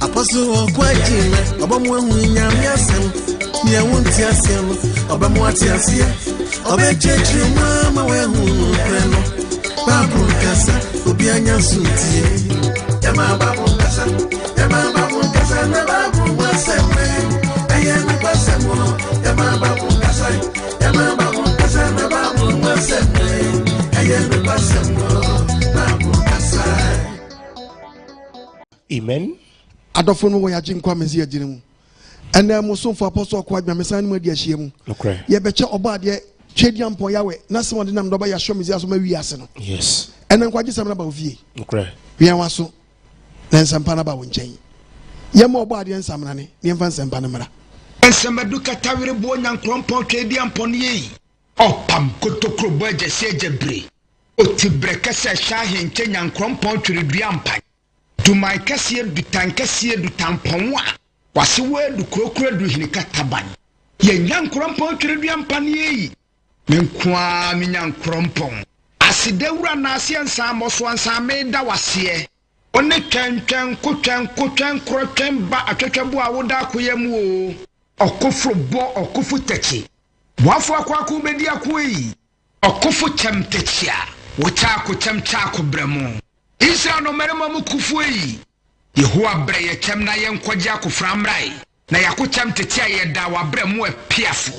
Apostle Kwajima, Obamu Nyamiasem, Niawuntiasem, Obamuatiasia, Obechechi Mama Wehu Preno, Babu Kasa, Obianya Suti, Yama Babu Kasa, Yama Babu Kasa, Babu Waseme, Ayana Basemo, Yama Babu Kasa, Yama Babu Kasa, Babu Waseme, Ayana Basemo, Babu Kasa. Amen. Adofo no ya jinkwa mezi agire mu ene mo so for apostle kwa adwamesan mu adi ahie mu okay ye beche oba de twedi ampon yawe na se wode nam do ba ya hwo mezi aso ma wi ase no yes ene nkwaje sam na ba ofie okay wi anwaso na nsampa na ba wo nchen ye mo oba de nsamna ne ne mfa nsampa na mra ensamadu katawere bo nyankrompon twedi ampon ye opam kotokro bo agese agebre otibreka se hwa henche nyankrompon twere dua ampan Dumai kasiye du tankasiye du tamponwa wasiwe du krokro du hinika taban ye nyankrompon twere du ampane yi menkwa mi nyankrompon asidewura na asiye nsamo so ansame da wase one twentwen kotwen krotwen ba atwetwebo a woda akoyam o okofro bo okofu techi wafo akwaku bedi akoyi okofu chemtechia wocha ko chemcha ko bremo Israel no merema mukufu yi Yehowa bre ye chem na ye nkwaje akoframrai na yakochem tete ye da wa bre mu apiafo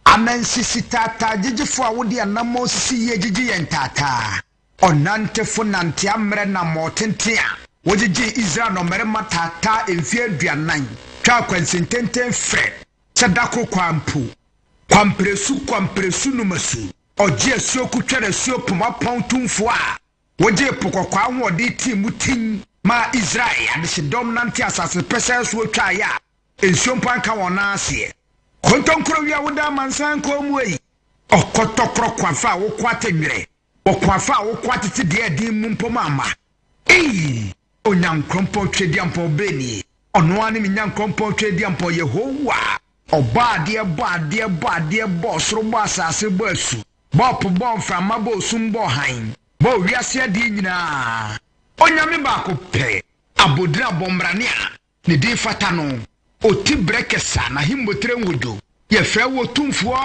amen sisi tata jijifo a wodi anamo sisi ye jiji ye ntata onante fo nante amre na motente a wojiji Israel no merema tata emfie aduanan twa kwansententen fre sadako kwampresu numasu oje asuoku twere asuopu mapon tumfo a Woje pokokwa ahode timu tin ma Israel adishidom nante asase pese so atwa ya ensiompan ka wona ase kontonkro wi awoda mansan ko muyi okotokro kwafa wo kwatenwere okwafa wo kwatete de din mumpom ama onyankrompo twedi ampo beni ono ani mi nyankrompo twedi ampo Yehowa obade bo soro bo asase bo asu bo po bo mframa bo sumbo han Bo wiase di nyina onyame ba ko pe abodira bombrane a ne di fata no oti brekesa na himbotre nwodo ye frɛ wo tumfo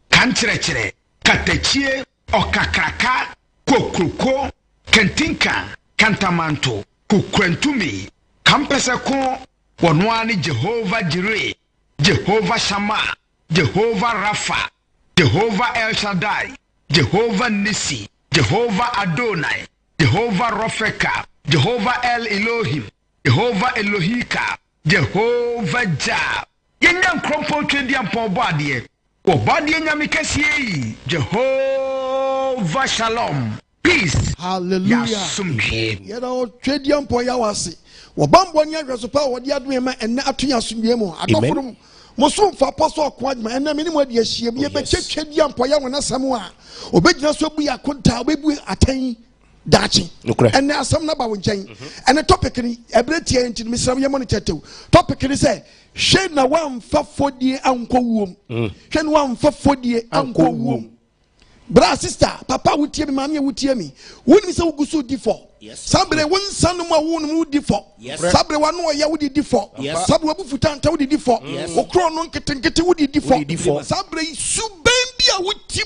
kankyerɛkyerɛ katachie okakraka kokroko kentinka kantamanto kokrantumi kampese ko wono ani Jehovah Jireh Jehovah Shammah Jehovah Rapha Jehovah El Shaddai Jehovah Nisi Jehovah Adonai, Jehovah Rofeka, Jehovah El Elohim, Jehovah Elohika, Jehovah Jah. Yenyan krompo twedi ampon bade. Wo bade nyame kasiye Jehovah Shalom. Peace. Hallelujah. You know twedi ampon ya wase. Wo bambo nya hwesopa wo de adome ma enne atonya asomdwe mu. Adoforo Mosun for apostle Kwadma and many more dear she be a twedi ampon ya wona samwa. Obegina so bu yakonta obebu aten dachi and now some number one chain and the topic in ability into Mr. Yamoniteto topic is say she na one for Fodie Anko Owuo shen one for Fodie Anko Owuo bra sister papa would hear me mammy would hear me wouldn't be so good so default somebody one son of my wound default somebody one more ya would default some futan told the default or crown get would default somebody subembia would team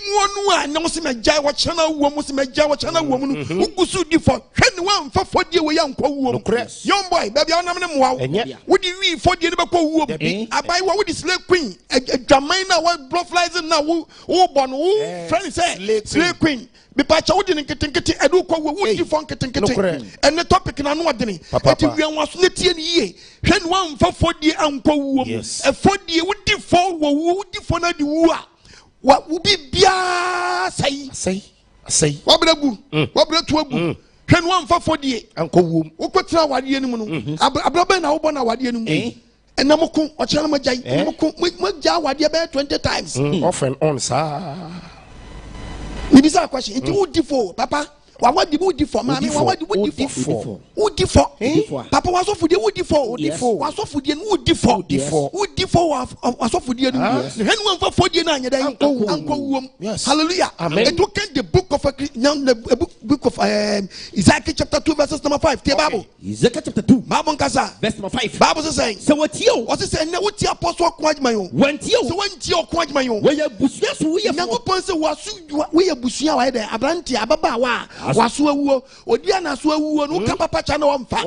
one no see my jawa channel woman see my jawa channel woman who go so default one for 40 way young young boy baby I'm wow would you read 40 I buy what would this slave queen a Jamaica what blood flies now who born who friend say slave queen be patch out in Kitty edu ko would default and the topic na no adeni ati wi anwa so netie ne ye hwe one for 40 anko wuo e 40 would default wo would default na di wu a wa ubi bia say wa bragu wa bratu agu hwe one for 40 anko wuo wokotra wade enu no abrabe na wo bona wade enu enamoko ochana majai enamoko magja wade be 20 times off and on sir ni bisa question it would default papa wa wadi would default mama wa wadi would default Woody for Papa was off with the woody for was off with the woody for was off with the anyone for 49 hallelujah. Amen. It took the book of book of Isaiah chapter 2 verses number 5. Bible Isaiah chapter 2 Bible verse number 5. Bible is saying so what you was saying now what you apostle quite my own when you quite my own where you bush we have no point we are bushing away there Abranti Ababa was Odiana Swu no Papa channel on fat.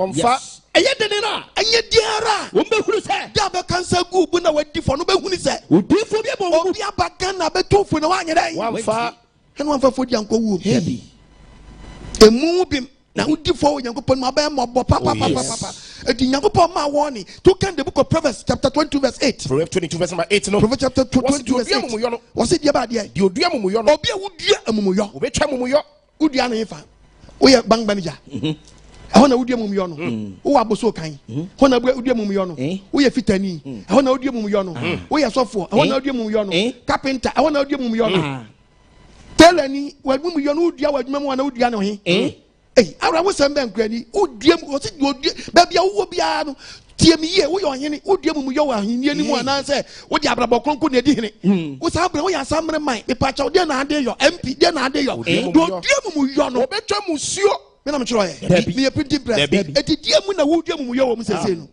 Eye denena enye diara wo be huru se da be kansa gu bu na wadi fo no be hunu se odi fo bi bo obi abakan na be to fo na wanye dai wamfa enu wamfa Fodie Anko Owuo bi emu bi na odi fo Nyankopon ma ba mo papa edi Nyankopon ma woni to can the book of Proverbs chapter 22 verse 8 Proverbs 22 verse number 8 no Proverbs chapter 22 verse 8 was it dia ba dia di odua mumuyo no obi a wodua amumuyo obetwa mumuyo odua na ifa oye bank manager ehona wudie mumuyo no wo aboso kan hona wudie mumuyo no wo ye fitani ehona wudie mumuyo no wo ye sofo ehona wudie mumuyo no carpenter ehona wudie mumuyo no telani wadumuyo no wudua waduma mu na wudua no he ara wo sembe nkrani wudie wo se wudie ba bia wo bia no tie mi ye wo ye ohene wudie mumuyo wa henie ni mu ananse wo di abrabo kronko na edi hene wo sa abre wo ya samre man me pa cha wo de na ade yo MP de na ade yo wudie mumuyo no obetwa musuo me na me chiro ye me ye printing press etidie mu na wudie mumuyo wo mu sese no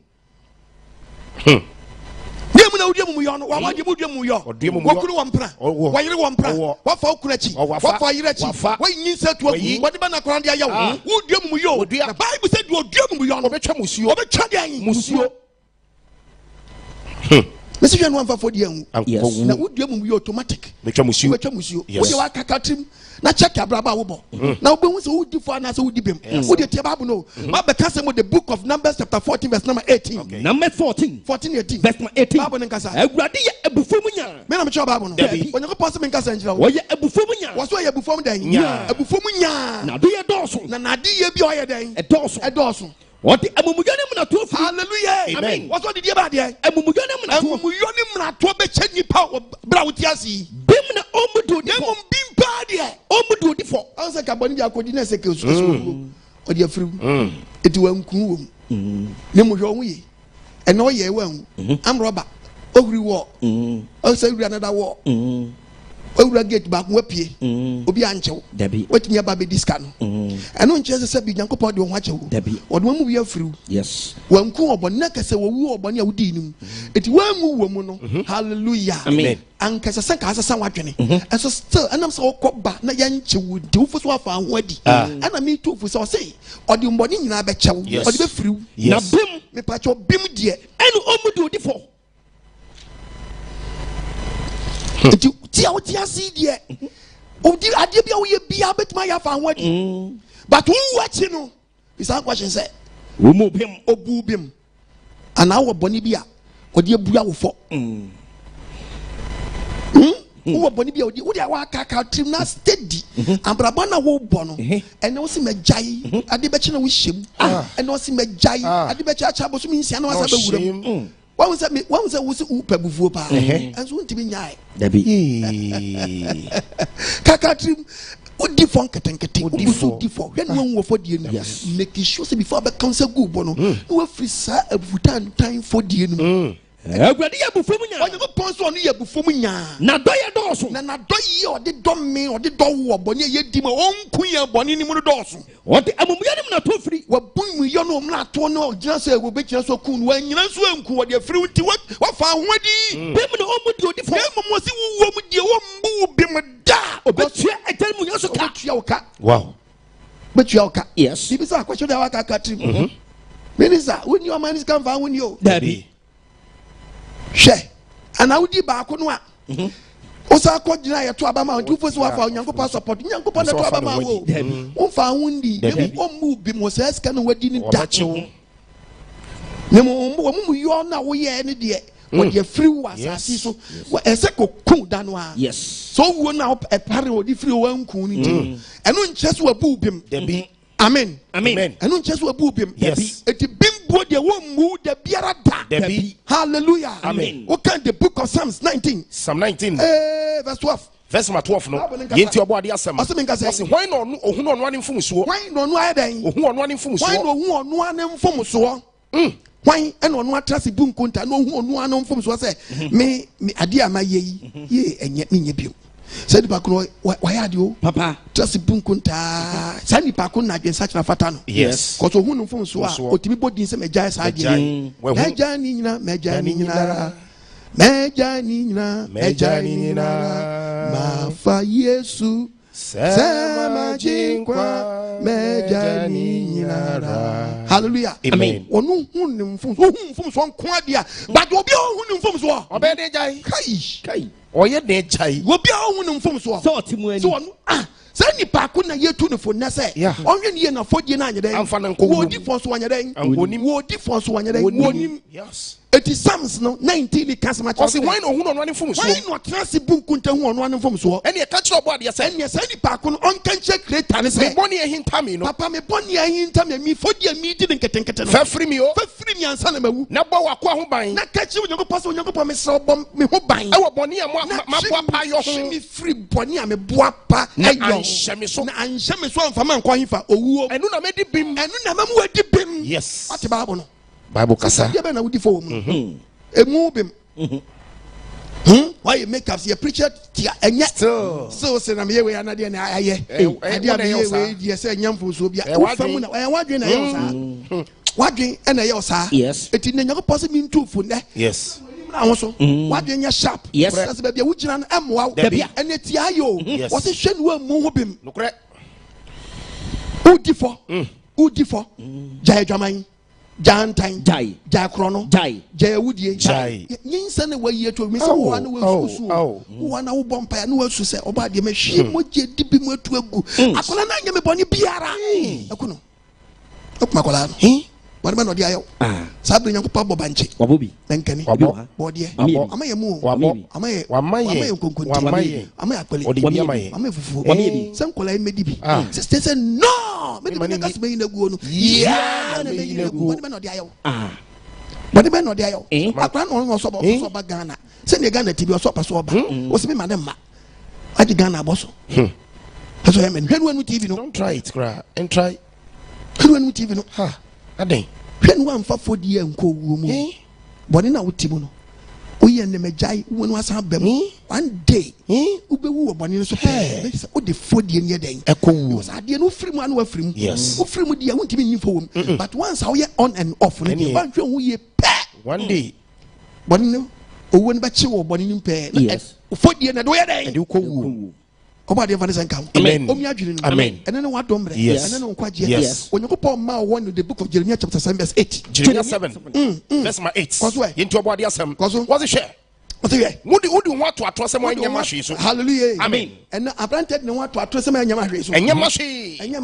die mu na wudie mumuyo no wa wudie mumuyo wo kuru wo mpra wa yire wo mpra wa fa okurachi wa fa yirechi wa yin se to agu wo de ba na kran de ayawo wudie mumuyo na Bible said wudie mumuyo no obetwa musuo obetwa de an musuo Mesi jwa no amfa Fodie Anko na wudie mumuyo automatic betwa musuo wo de wa kakatrim na check abraba wo bo na wo be hu se wudi fo na se wudi bem wo de tie Bible no ma be ka se mo the book of Numbers chapter 14 verse number 18 number 14 18 verse 18 Bible nkasa awurade ye abufom nya me na me check Bible no onye ko pose me nkasa njira wo ye abufom nya wo so ye abufom dan abufom nya na do ye doso na de ye bi o ye dan edoso what the amumuyone mna to fu hallelujah amen what did you about there amumuyone mna to be chenyi pa bra wutiasi bim na omudu de mum bim pa there omudu di fo ansa ka boni bi akodi na se ke su o de afrim eti wanku wom ne mu hwo ye ene o ye wan am roba ogri wo o se ri another wo owura gate back wapie obi anchew watimi aba be diska no eno nche se bi Nyankopon de wo achew wo de mu wi afriw yes wanku obone kase wo wu obone a wudi nim eti wangu wo mu no hallelujah amen ankasa se ka asasa wadwene enso still anam se okoba na ya nchew de wo so afa ho adi ana me tu fu se o se odi mbone nyina be chew odi be friw na bim me pa cho bim de eno omudu di fo tia o tia si de odi ade bia wo ye bia betima ya fa ho adi but who watching no is a question say wo mu bim obu bim ana wo boni bia odi ebua wo fo wo boni bia odi wa kaka trim na steady ambraba na wo bo no ene wo si majai ade be chi na wo hyem ene wo si majai ade be chi acha bo so mi nsia na wasa be wuram One was upabufu pa and so to be nyai kakatrim odi fon ketenkete odi so di fo when one wo Fodie no make sure say before be counsel go bo no no free sa abutan time Fodie no agwade ya bufom nya onye go ponso no ya bufom nya na do ye doso na do ye odi do me odi do wo bone ye di ma onku ya bone ni mu doso odi amumuya ni na to firi wa bun mu yo no na to no gina se wo be kina so kun wa nyina so anku odi afiri uti wa fa hodi bem na omudi odi fo bem mo si wo mu die wo mbu bem da obetua etel mu nyaso ka obetua wo ka wow betua wo ka yes bibi sa kwasho da wa ka katrim minister when your man is come fa when you daddy she ana udi ba ko no a osa ko gina ye to abama ntu fo so wa fa Nyankopon support Nyankopon na to abama wo o fa hundi dem o mu bi mo se ska no wadi ni da ne mo yo na wo ye ne de wo de free wa asasi so ese ko ku da no a yes so wo na e pare wo di free wa nku ni ti eno nche so abu bim amen eno nche so abu bim eti bim buo de wo mu de biara da. Hallelujah. Amen. What can the book of Psalms 19? Psalm 19. Verse 12. Verse 12 no. Yenti obo ade asem. Wasi hwan no ohun no anu mfumsuo. Hwan no anu ayeden. Ohun anu anu mfumsuo. Hwan no ohun anu mfumsuo. Hwan eno anu atrase bu nkonta no ohun anu anu mfumsuo se me ade ama ye enye menye bio. Say the back why are you papa just bunkunta sani pakun na dwen sacha fata no yes cause ohun nfum so a otimi bodin se meja sa de meja ni nyina meja ni nyina ma fa yesu sama jinkwa meja ni nyina. Hallelujah. Amen. Onu hun nfum so nko ade a but obi ohun nfum so obe de jai kai oye de jai obi ohun nfum so so timu so sani pakun na yetu ne fo na se onwe ne na fodie na anyeden wodi fo so anyeden wodi fo so anyeden wonim yes it is Psalms no 19 can't match. Why no who no fum so? Why no transi bunkunta hu ono anu fum so? Ene ka kire obo ade se. Ene se ni pa ko on kan che creator ne se. Me boni ehinta me no. Papa me boni ehinta me mi fodi mi di nketenkete no. Fa free me o. Fa free mi ansa na mawu. Na bo wako ho ban. Na ka chi onyankopɔ me se obo me ho ban. E wo boni e ma bo pa yo ho. Me free boni a me bo apa ayo. Na anhye me so. Na anhye me so amfa man kwa hifa owuo. Enu na me di bim. Enu na mamu adi bim. Yes. Ati Bible no. Bible kasa. Ye be na wudi fo mu. Emu bim. Why you make up? You preach it. Still say na me we anade na aye. Ade am ye we die say nyam fo so bia. Famu na wadwen na ye osa. Wadwen na ye osa. Yes. Eti na nyako pose mi ntu fo ne. Yes. Ahun so. Wadwen ya sharp. Yes. Say bia wo gina na emwa. Ene ti ayo. Wo se hwe no amu ho bim. Nokre. Udi fo. Jai dwaman. Jantan Jai Jakrono Jai Jawudie Jai Yinsa na wayi eto mi se wo na wo susu wo na wo bompa na wo su se oba de me hwe mo je dibi mo atu agu akola na nya me boni biara akuno okuma kola no wani ma no dia yo sabu nyankopɔ bɔ banche wabobi nankani bɔ de amaye mu amaye konkonti amaye akpele amaye fufu sem kola e medibi sister say no me de gas me ina guo no na me ina guo wani ma no dia yo wani ma no dia yo akra no so ba Ghana se ne Ghana tibi so pa so ba o se me ma dem ma aji Ghana boso so ya men hwenu TV no don't try it cry and try hwenu TV no aden hwenu amfa Fodie Anko Owuo mu boni na wotimu no oye ne mejai wonu asan bam one day ubewu boni so pe o de Fodie ne den ekowu ade no firimu anu afirimu o firimu dia wontimi nyimfo wom but once how ye on and off ne dia ban hwe hu ye pe one day boni no owo ne ba chi wo boni nim pe Fodie na do ye den de kowu oba de vanessa nkam omi adwene no ene ne wadombre ene ne nkwaje onyankopɔ ma wo no the book of Jeremiah chapter 7 verse 8 Jeremiah 7 verse 8 yenti obo ade asem was it share mudi ho ato asem anyama hwe so hallelujah amen ene abranted ne ho ato asem anyama hwe so anyama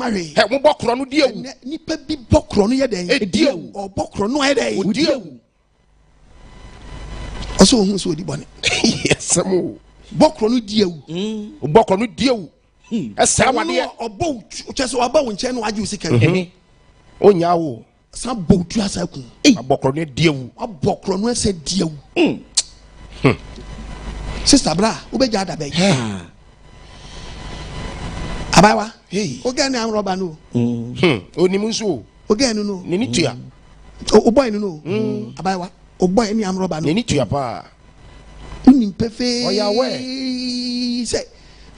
hwe he mo bokro no diewu nipa bi bokro no ye den diewu o bokro no ye den diewu oso ohun so di bone yes mo bokro no diewu esa wade obo chese oba wo nche no waje usika onya wo sa botu asa ku bokro no diewu abokro no asa diewu sister bra obeja da be abawa oga ni amroba no onimu nso oga ni no ni ni tua o boy no abawa o boy ni amroba no ni ni tua pa unim pefe oya we say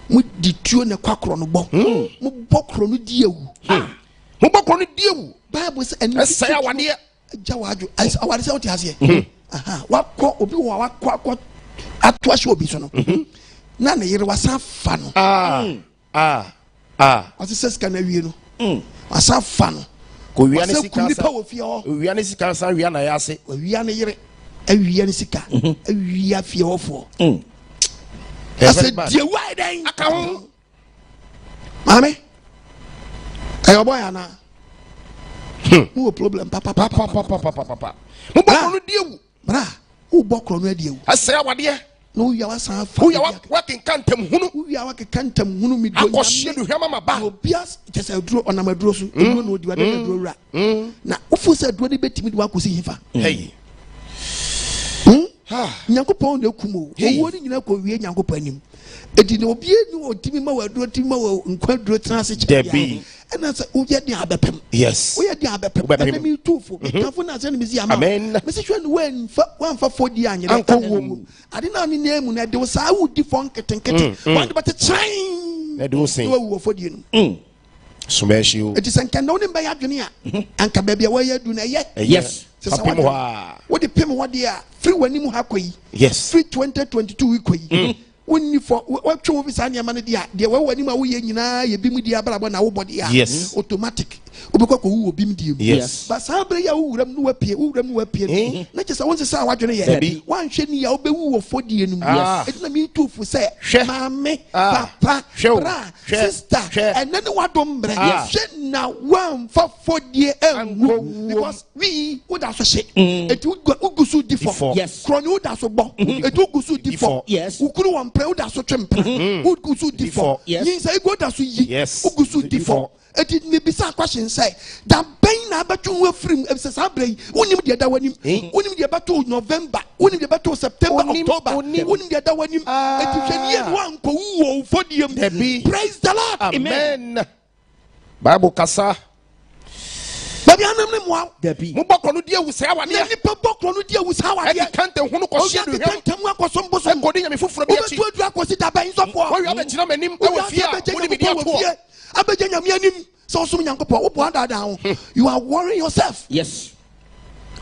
mu di tuo ne kwakro no bo mu bokro no diewu mu bokro no diewu bible say en say awade jawaju awade say oti hase wakọ obi wo wakọ atu ahye obi so no na ne yere wasa fa no wasa seska na wie no wasa fa no ko wia ne sika sa wia ne sika sa wia na ya ase wia ne yere awia ne sika awia fie hofo ase die wai den aka ho mame ayo boy ana no problem papa mu bokro no diewu bra wo bokro no adiewu ase awade no ya wasan fa who ya working kantem hunu who ya working kantem hunu mi do akohye du hwama maba obias tese aduro onamaduro so aduro no di wade aduro ra na ofu se aduro de betimi de wakosi hifa hey nyankopon na kumo owo ni nyina ko wie nyankopon anim edi na obie ni otimi ma waduro timi ma nkwaduro transe che debi ena se uye di abepem yes uye di abepem na mi tufo kafo na se ni mi ama amen me se hwe no wan fa Fodie Anko Owuo ade na ni nemu na de sa wudi fon ketenkete wan de bate train na do sen wo Fodie no sumeshi o eti sen kan no ni ba ya dwene a anka ba bia wa ya du na ye yes apim wa wo de pem wo de a free wani mu ha koyi yes free 2022 koyi wonni for what show be sanya man dia de wa wani ma wo ye nyina ye bi mu dia brabo na wo body a automatic obekọ ko wo bi mu dia yes ba sabre ya wo wuram no wapie na chesa won se sa wadwene ye wan hwe ni ya obewu wo Fodie no etina mi tufu se mame papa bra sister enne ne wadom bre hwe na wan fa Fodie enwo because we would have so etu ugusu difo kroni would have so bo etu ugusu difo ukuru wan pre would have so twempra ugusu difo yin say go da so yi ugusu difo eti me bisa question say da ben na abatu wo frim se sabre wonim de da wanim wonim de bato November wonim de bato September October wonim de da wanim eti hwenie no anko wo Fodie praise the Lord amen Bible kasa baby anam ne moa mo bokro no dia wusa wa ne ni bokro no dia wusa wa de kante hunu ko hye du kante mu akosom boso ko de nyame fufuro bi achi obetu akosi da ben sofo wo wi abegyina manim e wo fia wo ni bi ato abegya nyame anim so so nyankopɔ wo bo ada ho you are worrying yourself yes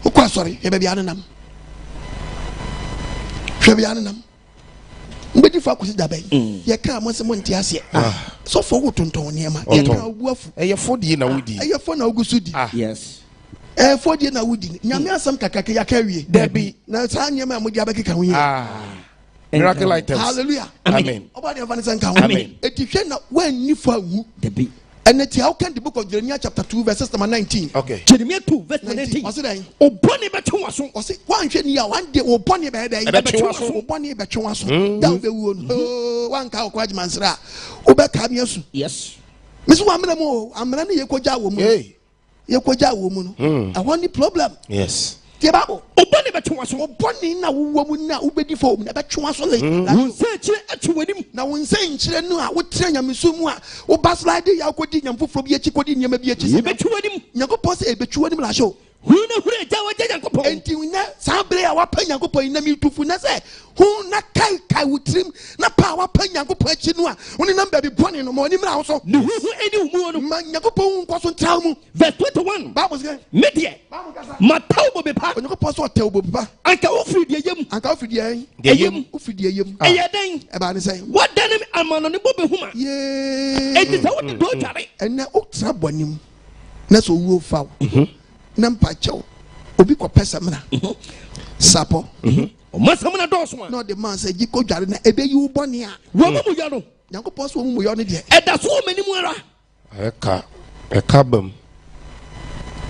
wo kwa sorry e baby anam hwe bi anam mbedi fa akosi da ben ye ka mo se mo nti ase so for wo tonton niema ye ka obuafu e ye Fodie na wudi e ye fo na ogusudi yes Fodie na wudi nyame asam kakaka ya ka wie debi na sa nyame amudi abekeka ho ye miracle items hallelujah amen obadi vanessa nka ho eti hwe na wan ni fa wu debi and it how can the book of Jeremiah chapter 2 verse number 19 okay Jeremiah 2 verse 19 what's it then oboni betwe waso o say wan hwe ni ya wan de oboni be dey betwe waso oboni betwe waso da be wu no wan ka okwaji mansra obeka mi asu yes misu wa amra mo amra ne yekoja wo mu yekoja wo mu no I want the problem yes Bible oboni betwe waso oboni na wo mu na ubedi fo mu na betwe waso le wonse kire atwewanim na wonse nkire no a wotre nyameso mu a wo baslide ya kodi nyamfoforo bi achi kodi nyama bi achi betwewanim nyakopɔ se betwewanim la show huna hure ja waje nyakopɔ enti na sabre a wapa nyakopɔ na mi tufu na se hu na kai wutrim na pa wapa nyakopɔ achi no a woni namba bi bɔne no ma oni mra wo so ne hu edi mu no ma nyakopɔ nko so ntraw mu verse 21 Bible say medie mataw bo be pa nyakopɔ so taw bo be pa anka wo fidi yem anka wo fidi yem wo fidi yem eyeden e ba ne say what then amano ne bo be huma ye enti sa wo de do tware ena o tra bonim na so wo fa na mpacho obi ko pesa mna sapo o masamna doso no the man say giko dware na ebe yi uboni a wo mu yo no yakopɔ so mu yo no de eda so manimu ara eka bam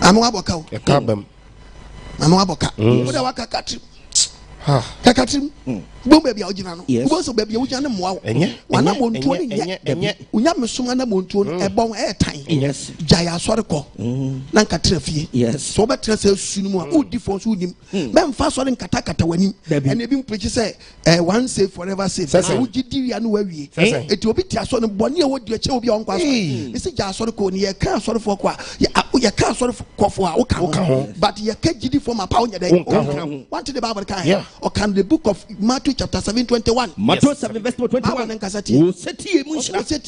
anu aboka o eka bam anu aboka wo da waka katrim kakatrim bo be bia ogina no bo so be bia ogina ne moa wana montuo ni nye unya mesoma na montuo no ebon e tan jaya asore ko na nkatra fie so be tra se sunu mu a udi fo so unim be mfa sore nkata wanim ene bi mprechi se one save forever save uji diria no wawie eti obi ti aso no bone e wodi ache obi onkwa so isi ja asore ko ni ye ka asore fo ko a ye ka asore ko fo a wo ka ho but ye ka gidi fo ma pa onya dai want the Bible kan or can the book of Matthew chapter 7:21 Matthew 7 verse 21 o setie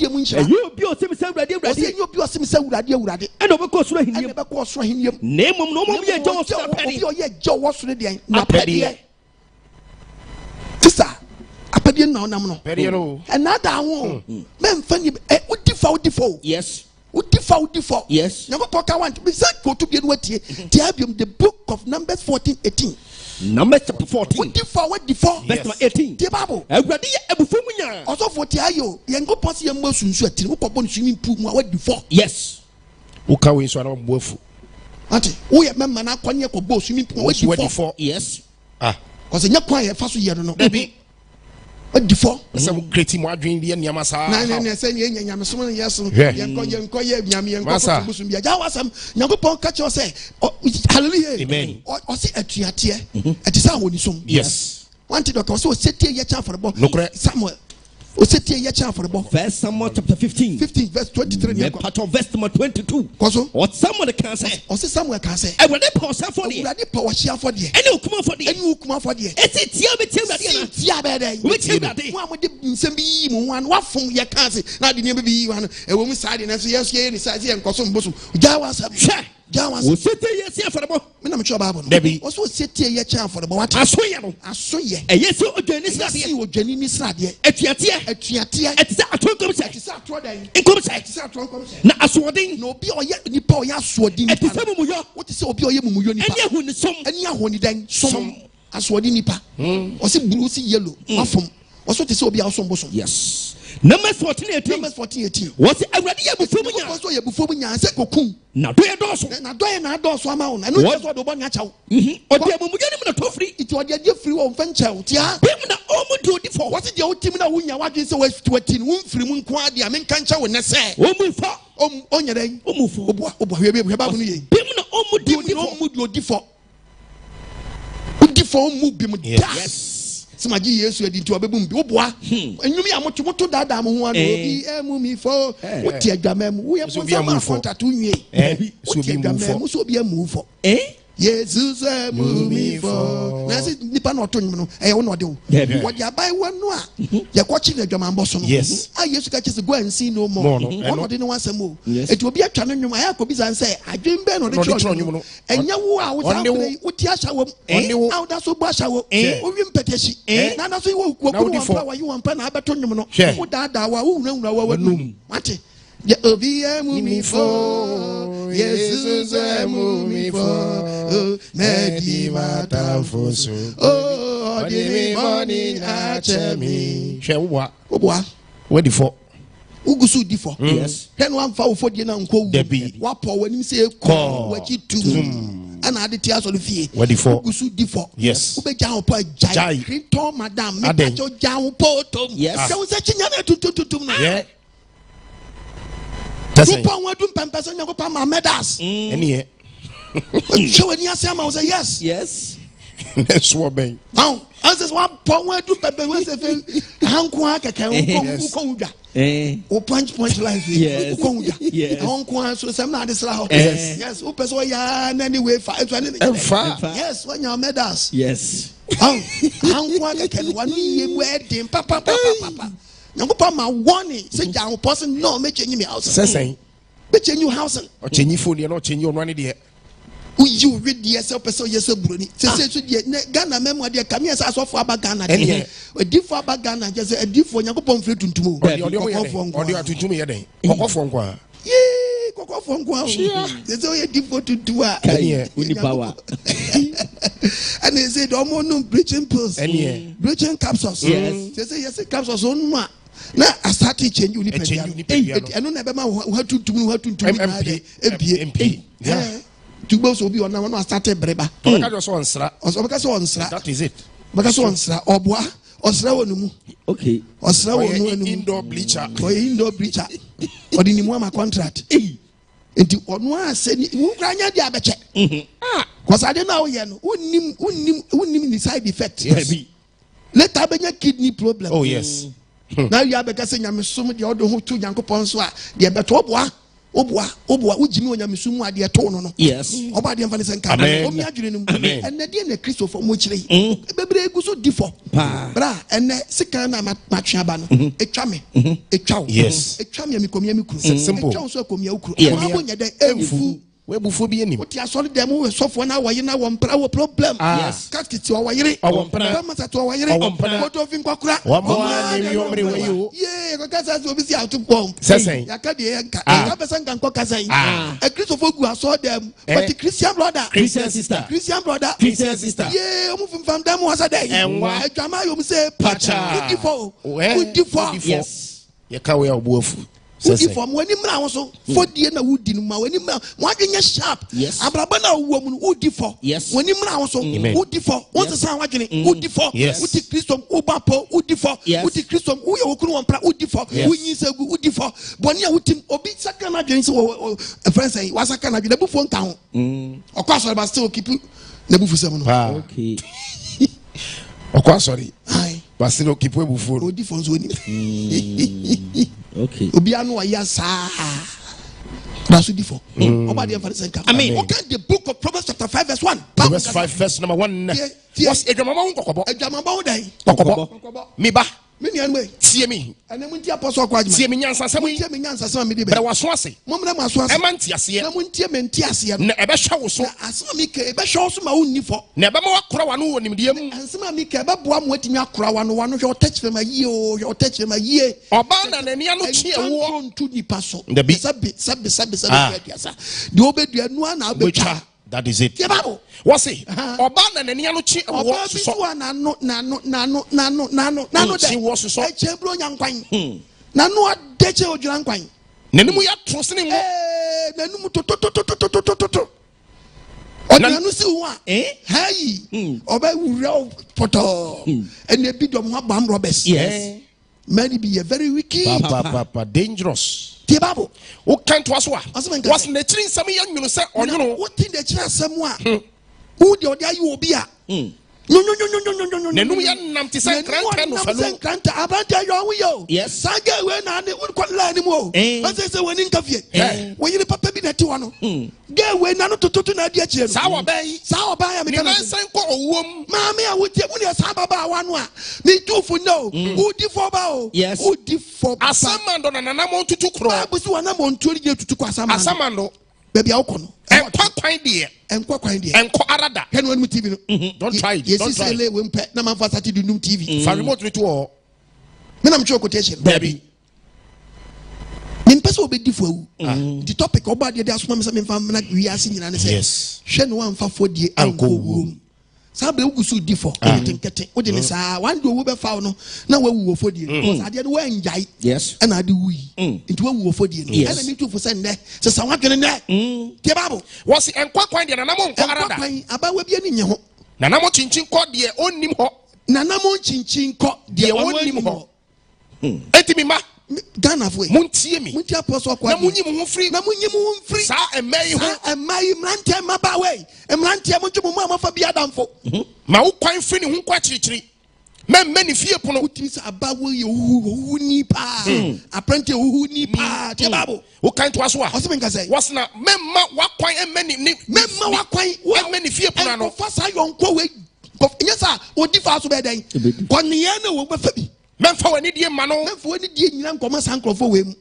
mu nshira you obi o semi se urade you obi o semi se urade and obeko soro hiniem and obeko soro hiniem na mom no mom ye jo soro pedi obi o ye jo wo soro de na pedi tisa apedi na onam no pedi no another ho men fani udifo yes udifo yes nyako poka want be say go to be no tie tiabium the book of Numbers 14:18 Numbers chapter 14 what verse 18 the Bible awurade ye ebufu munya also for tiayo yengo posi yemma sunsu atiri wo kɔbɔ swimming pool mu what defo yes wo ka we so na mo afu ati wo ye memma na akɔnye kɔbɔ swimming pool what defo yes cause nya kwan ye fa so ye no debi Odifo. Some creating more dream the Yamasa. Na say ye nyamesom yes. Yenko ye nyame yenko busum bia. Ja wasam Nyankopɔn ka che say hallelujah. Amen. O se atuatie. Etisa woni som. Yes. Wanti doka so setie ye cha for the Samuel. Osetie ye cha for the First Samuel chapter 15 verse 23 part of verse number 22. Koso What Samuel can say? O se Samuel can say I will not pause for the Urade power share for the any ukuma for the any ukuma for the eti tia be tia be dey we tia be mo amode nsem bi mu wan wafom ye kan se na de ne bi wan e wo mu side na so yes ye ni side ye nkoso mboso ja wasam we setie ye tia for the me na me cho Bible Debi o so setie ye cha for the what aso ye no aso ye e yes odwani srade si odwani ni srade atuatie etisa atonkom se etisa atro dan nkom se etisa atro nkom se na asodin na obi oye nipa oye asodin etisa mumuyo what is obi oye mumuyo nipa eni ehuni som eni ahoni dan som asodin nipa o se blue si yellow afom o so te se obi asom bosom yes Numbers 14:18 what awrade ye bufo munya so ye bufo munya se kokun na do ye doso na do ye na doso ama wo na no je so do bo nya chawo odi amumuyo ni na tofri iti odi ade free wo mfa nchawo tia bim na omudu odi fo what de otim na wunya wadwe se wati wo mfiri mu nko ade ame nka nchawo ne se omufo onyedan omufo obo hwe ba bu no ye bim na omudi odi fo mu bim da yes Simaji Yesu edi nti obebum bi oboa enwumi amoto dada mo ho ano obi emu mi fo oti adwamam wo ye fo sama contact unwie so bi mu so bi emu fo Jesus emu mi fo na se nipa na oto nwum no wo na ode wo di abai wonu a ye ko chi na adwamam bo so no a Yesu ka chese go and see no more wo ode ne wasam o eti obi atwa no nwum aya ko bi san say adwen be no de tro nwum no enya wo a wo sa play wo ti asha wo a da so bo asha wo wo wi mpetesi na na so wo kuoku no wa yi won pa na abeto nwum no wo da wa wo hunahuna wa num mate ye obi emu mi fo Jesus emu mi fo medi mata foso odi mi money achemi hwe wo boa wadi fo ugusu di fo yes henu amfa wo fo die na nko wa po wani se ko wachi tum ana ade ti aso fie wadi fo ugusu di fo yes ubeja ho pa jai krito madam me pa jo ja ho po tom yes se wo se chinya na tututum na yeah Tupa wadu mpempesa nyakopa ma medals eni e show any asema we say yes so ben now as one po wadu pempe we say hanko akeka ko uda o punch line ko uda hanko so sem na adesra ho yes o person ya na anyway fa yes when your medals yes hanko akeka wanu ye wedding papa Nyankopɔn ma warning say ja person no me change me house sesen be change you house o change phone no change onwa ne de you read the yourself person yes buroni say so de Ghana memo de kam yes asofo aba Ghana de edifo aba Ghana just edifo Nyankopɔn fre tuntum o de atuntum ye den kokofo nko a ye kokofo nko a say o ye edifo tuntum a uni power and they say do mo no bleaching pills bleaching capsules say yes capsules on ma na asati change uni pebia eno na be ma wo tuntum ebie tugbo so bi ona no asati breba to ka so onsra that is it baka so onsra oboa osra wonu mu okay osra wonu anu indoor bleacher odini mu ama contract enti ono ase ni wo kranya dia beche cause I don't know you unim the side effect later benya kidney problem oh yes now you have because nyamesum de odo ho to Nyankopɔn so a de beto oboa ujimi onyamesum a de to no yes oba de mfa ne senka omi adwene no enne de na Christopher mo kire bebre egu so difo bra enne sika na matwe aba no etwa me yes etwa me mikomia mikuru etwa so akomia ukuru abo nya de emfu we bufo bi enim oti asori dem we sofo na waye na wo mpra wo problem yes kaskiti o wayire kama sa to wayire moto fin kwakura wo ma ni omre we yo ye ko kasa so bi si atupom sesen ya ka de yanka ya be san kan ko kasa yi e Christopher gu aso dem but Christian brother Christian sister ye o mu fam dem wo sa dey adwama yo mu say pacha udifo yes ye ka we obuafu Udi for when him now so Fodie na Woody ma when him what in your sharp. Yes. Abrabana woman Woody for. Yes. When him now so Woody for. What's the sound watching Woody for? Yes. Woody Christom Ubapo Woody for. Woody Christom who you can one Woody for. Who is a Woody for. Bonia Woody Obi Sakana James or a friend say was a kind of the buffon town. Of course, I must still keep the buffon seven. Okay. Of course, sorry. Aye. But still keep way before. Woody for winning. Okay. Obiano Ayasa. That's what for. About the Father. I mean, okay, the book of Proverbs chapter 5 verse 1. Proverbs 5 verse number 1. What's a Jamama Kokobo? A Jamama day. Kokobo. Miba. Many anyway. See me. And then when the apostle quite see me answer some way. But I was swassi. Mamma was swassi. Amantiasia. Namuntia mentiasia. Never show so. Asamica, a shows my own nifo. Never more crowanu and medium. And some amica, but one waiting your crown, one of your touch them a year, your touch them a year. Or ban and any other one to the passo. The bit sub. The obedient one, I'll be. That is it. Yababo. What's it? Or ban and any other chi or what? No, she was so. Chebron young quine. Nano, Deche or John Quine. Nenuya trusting. Nanumu to. Or Nanusu, hey, obey real photo. And the bit of Mabam Robbers. Yes. Many be a very wicked. Papa, dangerous. Tibabo. Who can't was what? Was the tree some young you say, or you know, what in the chair somewhere? Who the other you will be at? No. Nenuya Namti Grant. Yes, Saga when I would quite lie anymore. As I say, when interview, when you papa be that one. Get when I not to Nadia. Sour Bay, I mean, Mammy, I would tell you Sababa one. Me too for no. Who defoe? Yes, who defoe? A summon on an amount to cry. Was one amount to you to Asamando. Baby Alcon. And quite dear. And quite dear. And Arada. Can one TV? Don't try it. Yes, Don't try it. when pet number for Saturday Noon TV. For remote ritual. Men I'm sure quotation. Baby. In person be different. The topic about the Asman family we are seeing and say, yes. Shen one for Fodie Anko Owuo. Sabe who so differ. What did say? One do we found now we will Fodie. Because I did when jai. Yes. And I do we. It will Fodie. Yes. And I need to for send there. So someone can in there. Kebabo. Was it and quite and an amount about we be in your Nanamo Chinchin caught the own name ho. Nanamo Chinchin caught the own name ho. Etimima. Ghana way. Muntiemi. Muntia apostle kwa. Namunyi free. Namunyi free. Sa emay ho. Emay mlantia mabawe. Emlantia munju mu amafa bi adamfo. Ma wo kwan free ni ho kwa chirichiri. Many fear pono. Utimisa abawe hu ni pa. Apprenti hu ni pa. Tebabo. Wo kan to aso a. Osimenka say. Was na memma wa kwan emani ni. Memma wa kwan. Emani fear pono no. Fasa yonko we. Nyesa odi fa so be den. Kwaniye na wo gba fa bi. Memfa wani die ma no. Memfa wani die nyina nkoma sankrofo we mu.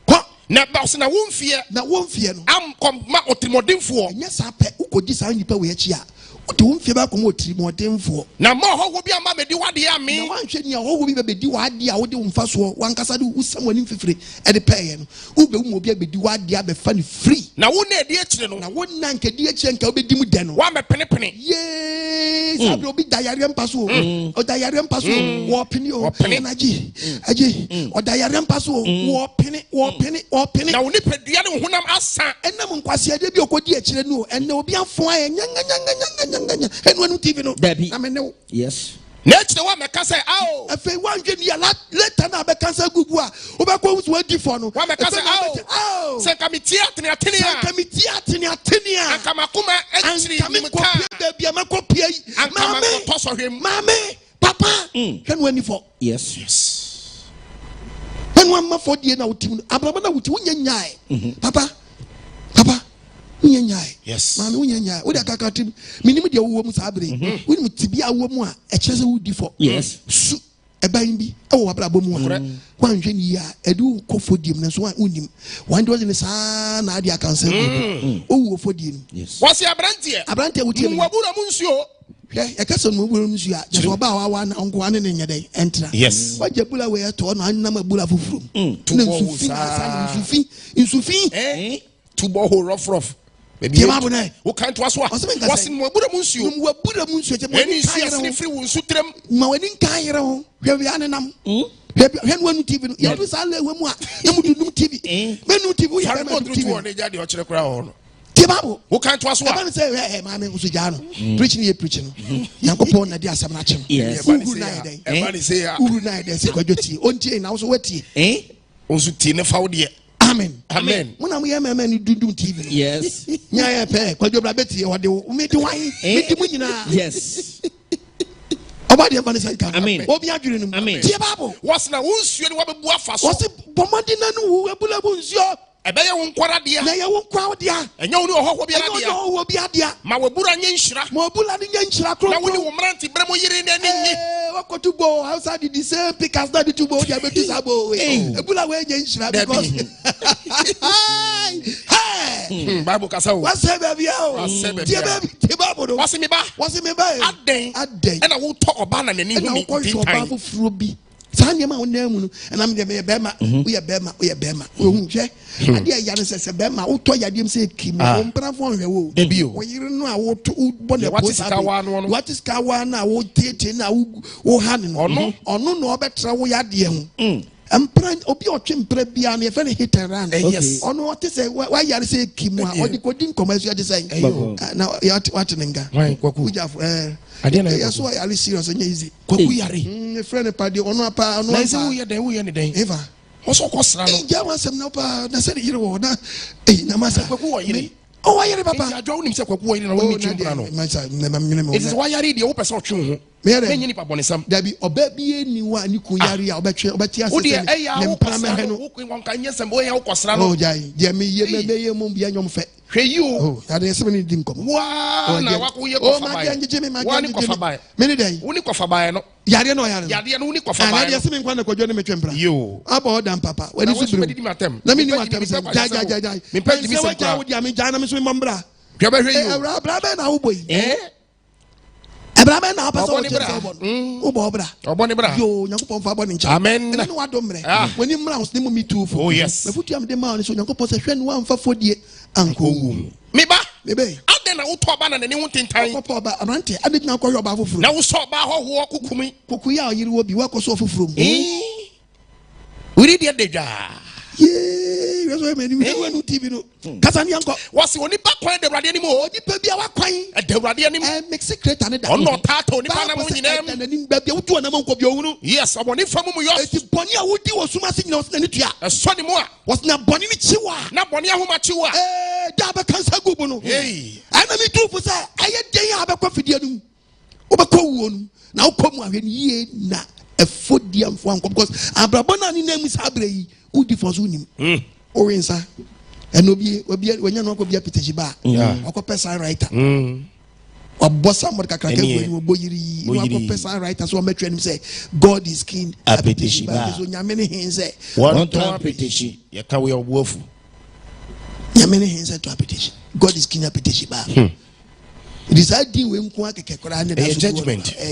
Ko na boss na wonfie. Na wonfie no. Am kom ma otimodemfo. Nyesa pe ukodi san nipa we achi a. Odi wonfie ba kom otimodemfo. Na ma ho wo bi ama medi wade ami. Na wanhwe ni ho wo bi bedi wade a wode womfa so wankasa de usam wani mfifire e de peye no. Ube wo mo bi abedi wade a be fa ni free. Na wo na edi akire no. Na wo na nke di akire nka obedi mu de no. Wa me pene. Sabe obi dayare mpaso o dayare mpaso wo pene o energy aji o dayare mpaso wo pene na wo ni pedua ne honam asa enam nkwase ade bi okodi akire no enne obi afo aye nyanga enu anu TV no na me ne yes next wa me ka say ao afi wange ni later na be cancer gugu a wo be ko wusu adi for no wa me ka say ao se kamitia atene a akamakuma achiri ni mka bia makopia mama to so hwem mama papa hwenu ani for yes hwenu amma for die na wutim abraba na wuti wunya nyae papa wunya nyae yes mama wunya nyae wo da kakatim minim de wo mu sabre wo mu tibia wo mu a echese wudi for yes su eban bi ewo abraba mu a kwanhwe ni ya edu ko fodiem na so unim wan de ne sa na ade akansa owo fodiem yes wasi abrante wuti mu wabura mu nsuo e kasa no wabura mu nsuo a je so ba wa na onko ane ne nyede entra yes waje bula we to no anna ma bula fufuru na insufi tubo ho rough baby wo kan to aso a wasi mu wabura mu nsuo je mo ni nsuo free wo nsu trem ma wani kan yere ho hwe wi ane nam When one TV, you do salary when what? You do TV. Men TV, we have no TV. Tibabu, who can't was one say, hey, my man was preaching here, preaching. Yankopon, Nadia Samachim. Yes, everybody say, Urunai, say, Onti, now so wetty. Also, Tina Fodie. Amen. Amen. When I'm a man, you do TV. Yes. Yeah, pay. Because you're Betty or the made wine. Yes. About the Vanessa. Amen. What be arguing? Amen. Tibabu. What's now? Who's you? What was it? Bombardina, who will Ebeye won kwara dia na ye won kwa dia enye woni ohwo bia dia enye wo bia dia ma wabura nye nhyira ma wabula ni nye nhyira kro na woni wo mranti bremo yire ne ni wakotu bo outside the same pickers that the two bo dia betu sabo ebula we nye nhyira because hey Bible kasa wo wase be bia o tie Bible do wase me ba aden na wo to oba na nani hu ni tin fufuro bi Sanya ma onemu no and am de bema we are bema ohun hwe ade ya no se bema wo to yadem se kim wo mprafo hwe wo wo yire no a wo to bo ne what is kawa na wo tete na wo ha ne no ono no obetra wo yade hu empran obi otwe mpra bia na ye fe ne hiteran ono what say why yare se kim a odi kodin commercial de say na what nenga kwaku ade na yes why are serious and easy kwaku yare friend party ono apa ono na say wo ye ne den eva oso kwosra no ja wasem na pa na say yire wo na na masa kwaku wo yire oh why yare papa ja do nim say kwaku wo yire na wo ni twumpra no it is why yare de wo person twu ho me ni pa bonesam da bi oba bi eni wa ni ko yare a obetwe obeti ase ne mpra me he no wo kon kan nyesem wo ya wo kwosra no oh jai je me ye mo bia nyom fe hwe yi o ade ese me ni dim kom wa na wa ko ye ko fa bae wa ni ko fa bae me ni dai wo ni ko fa bae no yare no wo ni ko fa bae ade ese me nkwa na kodwo ne metwe mpra yo aba odam papa wani su bru na me ni matam se jai me pa di mi se kwa wo dia me jai na me so me mbra hwe ba hwe yi o bra ba na wo boyi Abraham na pasa o bo bra oboni bra yo Nyankopon fa boni ncha amen na wa domre woni mra us ni mo mitu fo oh yes me futu am de ma oni so Nyankopon se hwe no amfa Fodie Anko Owuo me ba ade na wo to ba na ne ho tintan Nyankopon ba amante ade na akọ yo ba foforo na wo so ba hoho kokumi kokuya oyiri wo bi wa ko so foforo uri de deja yeah so me ni wonu TV no kasa ni anko wasi oni ba kwan de rade ni mo odi pa bia wa kwan de rade ni make secret ane da ono tata oni pa na mo nyina na ni ba bia wutu na mo nko bia ohunu yes oboni famu mu yo eti boni a wodi wo suma se nyina wo na ni tua eso ni mo a was na boni ni chiwa na boni ahoma chiwa da ba kansa gubu no ana mi tu fu sa aye den a ba kwa fidie no wo ba kwa wuo no na wo komu ahwe ni ye na Fodie Anko because abrabona ni na mu sabre yi udi fosu nim orensa enobi obi wanya no akobia piteji ba akopesa writer obosa mod kakra ka gwe wo boyiri no akopesa writer so metwe nim say God is king apiteji ba so nyame ne hin say one to apiteji ye ka we obuafu nyame ne hin say to apiteji God is king apiteji ba it is a deal we nko akeke kora na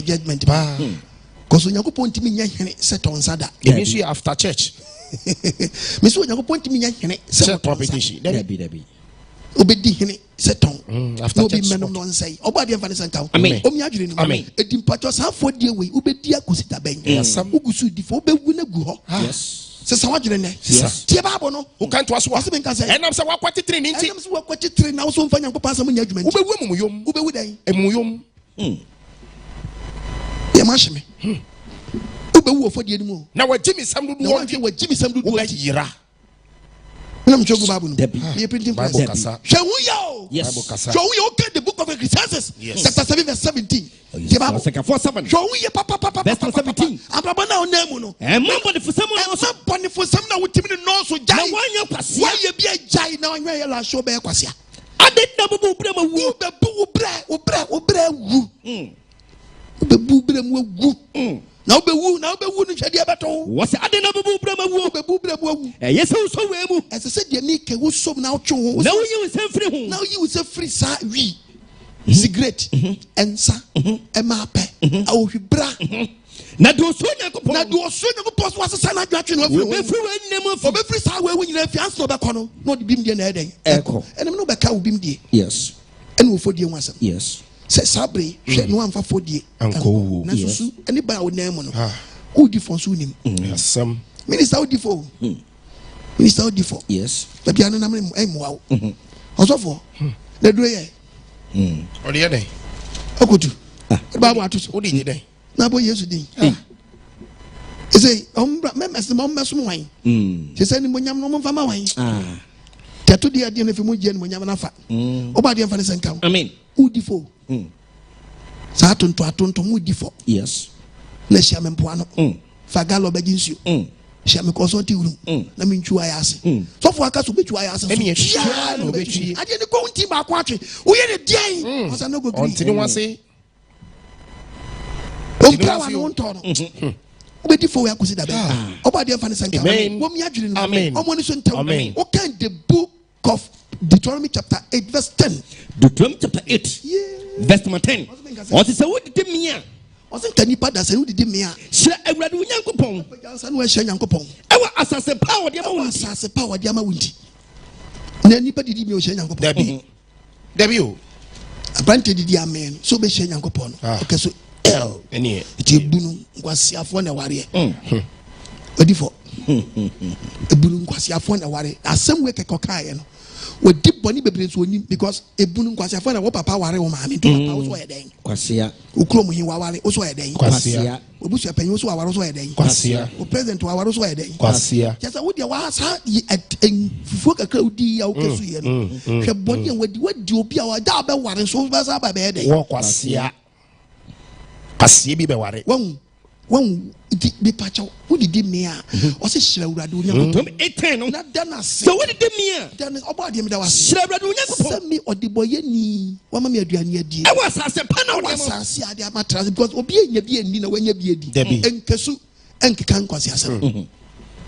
judgment ba because Nyankopon timi nya hene set on sada e mean after church me so Nyankopon timi nya hene set competition dabi obedi hene set on after church no be menom no nsai obadi Vanessa nka omi adwene no edim pacho sa Fodie we obedi akosita ben ugusu di fo obewu na gu ho yes se sa wadwene ne tie Bible no wo kan to aso wa se ben ka se enam se wakwati 3 ni nti enam se wakwati 3 na wo so mfa Nyankopon asam nya adwuma nti obewu mumuyom obewu dan emuyom mashime ube wo Fodie nimu na wajimi samdudu wajimi samdudu wajira na mchogo babu no ye printing press Bible kasa shawuyo yes shawuyo okay the book of Ecclesiastes chapter 7 verse 17 the Bible second 4:7 shawuyo papa verse 17 abrabana onemu no mambo de fusam no so boni fusam na wutimi no so jai na wanya kwasia wa ye bia jai na wanya ye la show be kwasia ade na bubu bre ma wu be bre wu bebu brem wu na obewu no hwede abeto wo se ade na bebu brem wu yes so we mu ese se de mi ke wo som na otwe ho na wo yi wo free ho na wo yi wo free sa wi cigarette ensa emape awhibra na do so Nyankopon so asesa na adwatwe no afiri wo free we nnem afiri be free sa we nyina afi anso be kono no de bim de na eden eko enem no be ka wo bim de yes ene wo Fodie nwasam yes se sabre hwe no amfa Fodie Anko Owuo na susu ani ba wo nan mu no who different sunim. Some Minister who different. Minister who different. Yes. But you are not wow. Also for the doye. Or the other. Okutu. Baba to What did you day? Nabo yesterday. He say, members the members wine. She said, Munyam no fama wine. Tattoo the idea if you move Jen Munyamanafa. Oba the Fanny Sanka. Amen. Who defo? Saturn to Aton to Mudifo. Yes. Let's sham and Puano. Fagalo begins you. Sham consulti room. Let me chew I ask. So for a cast to bet you I ask. Any I didn't go to my quatry. We had a day. Was I no good? Continue to say. Before we consider that, about the Fanny Sanka. Amen. Amen. What kind the book of Deuteronomy chapter 8 verse 10? Deuteronomy chapter 8 verse number 10. What is the word did me? Wasn't any part that said who did me? Shall I read Yankopon? And we're sharing Yankopon. Our assassin power, the amount as power, the amount. Anybody did me sharing Yankopon. Debut. A planted the amen, so be sharing Yankopon. Okay, so L. Any Bunu was a phone a warrior. Ready for a Bunu was a phone a warrior. As some way a cocaine. With deep bonny babies because a Bunu was a phone a wapa power or mammy to a house where they Quasia, Ukromu Hiwari also a day. Quasia, Ubusha Penus were also a day. Quasia, or present to our also a day. Quasia. Just a wood your was at Fuka Cody, okay, her body and what do you be our double one and so was up by bed. Quasia. Kasi bi be ware won di pacho who did me o se shirewradu nyankopon 18 na dana se so what did me dana obade me da was shirewradu nyankopon se me odiboye ni wa ma me aduane adie e was ase pa na wa asase ade amatra because obi enya bi ani na wanya bi adi enkesu enkeka nkwase asem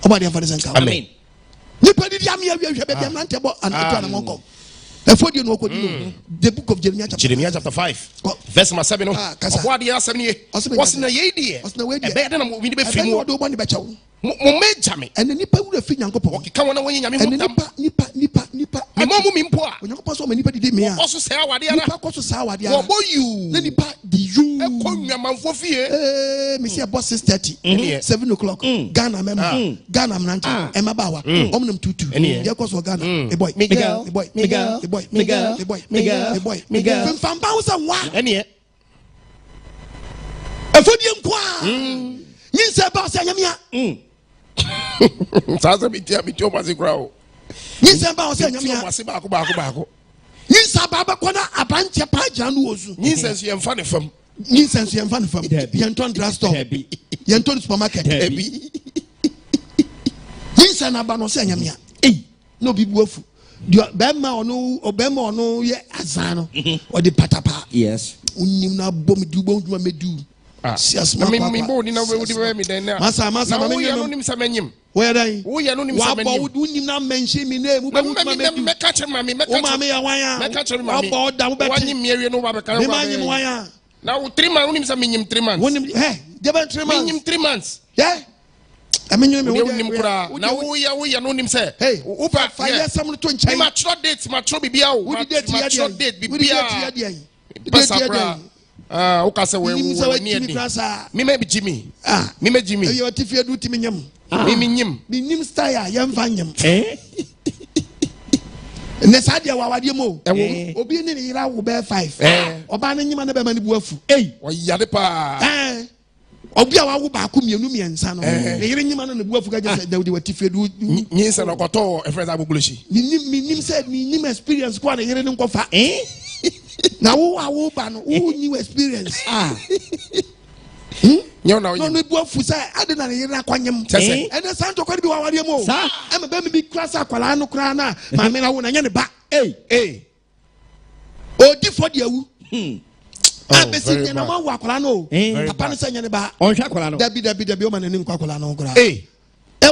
obade am fane sanka amen ni pedi di am ya hwe be am nante bo an eto na monko Fodie Anko Owuo. The book of Jeremiah chapter 5 verse 7. What the answer me? What's in the idea? Better than we be free. What do one be chow? Momejame. And the nipa would have fin Yankopon. Okay, come on when you nipa. My mom mimpoa. When you pass on anybody did me. Also say what the nipa also say what the what boy you? The nipa the you. E ko nyama for fear. Me see about 6:30. 7 o'clock. Ghana member. Ghana mnanti. Emabawa. Omnum tutu. There cause for Ghana. A boy. Miguel. A boy. Miguel. A boy. Miguel. A boy. Miguel. A boy. Miguel. From Bausa wa. Any. A Fodie Anko. Yin say boss anyamia. Sasa bitia bitio mazikrao. Yin say boss anyamia. Wasiba ko. Yin say baba kona abanche paja no ozu. Yin say so yemfa ne fam. Yin say so yemfa ne fam. Yenton drugstore. Yenton supermarket. Yin say na ba no say anyamia. No bibu afu. Bema ono ye azano or the patapa. Yes. Unim na bom du bom duma medu. Me bo ni na we di me den na. Masa me no nim sa menyim. Where dai? Wo ye no nim sa menyim. Wa bo unim na mention me na mu be medu. Me ka chere mami, me ka chere. O mami ya wan ya. Me ka chere mami. Wa bo da wo be. Wanyim mewie no ba be ka. Me manyim wan ya. Na wo 3 months unim sa menyim 3 months. Wonim de ba 3 months. Menyim 3 months. Yeah. I mean, you now we are no name say, hey, Uber, fire some to change. Mature dates, mature BBA, mature date, BBA. Okasa, we may be Jimmy. Me may Jimmy. You are Tiffy do Timium. Mimium, the Nim Staya, young Vanyam. And the Sadia Wadimo, Obi in Ira will bear 5. Or banning him and the Bamani Buff. Eh, or Yadepa. Obia wa wo ba ko mienu miensa no yire nyima no bu afuga je say Daudi watife du nyinsa no koto e friends abogoloshi nim said nim experience kwa na yire no nkofa na wo ba no wo new experience no bu afu say ade na yire akwanyem and the santo kwadi bi wa wade mo e me ba mi bi class akwala no kra na ma me na wo na nya ne ba odi Fodie Awu abesi na ma wa akwala no papa no sanya ne ba on hwa akwala no dabi o ma na nim akwala no kra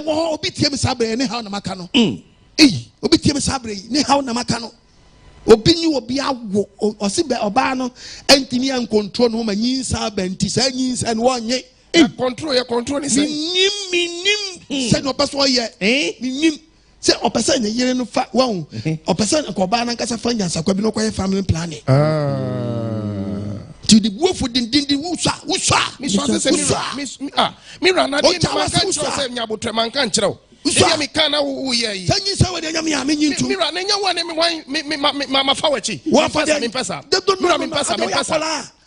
wo obi tie me sabre ne ha na maka no obi tie me sabre ne ha na maka no obi ni obi awo osibe oba no antimi an control no ma nyinsa banti sa nyinsa no onye control ni say minim se no paso ye minim se opesa ne yere no fa won opesa ko ba na nkasa fa nyansa kwa bi no kwa family planning to the wolf for the wusha. Mira na di man kan chro say nyabotre man kan chro. Dia me kan na wo ye yi. Tanyi say we de nyame ame nyintu. Mira na nya wane me ma fa wachi. Wa fa de me pesa. Mira me pesa.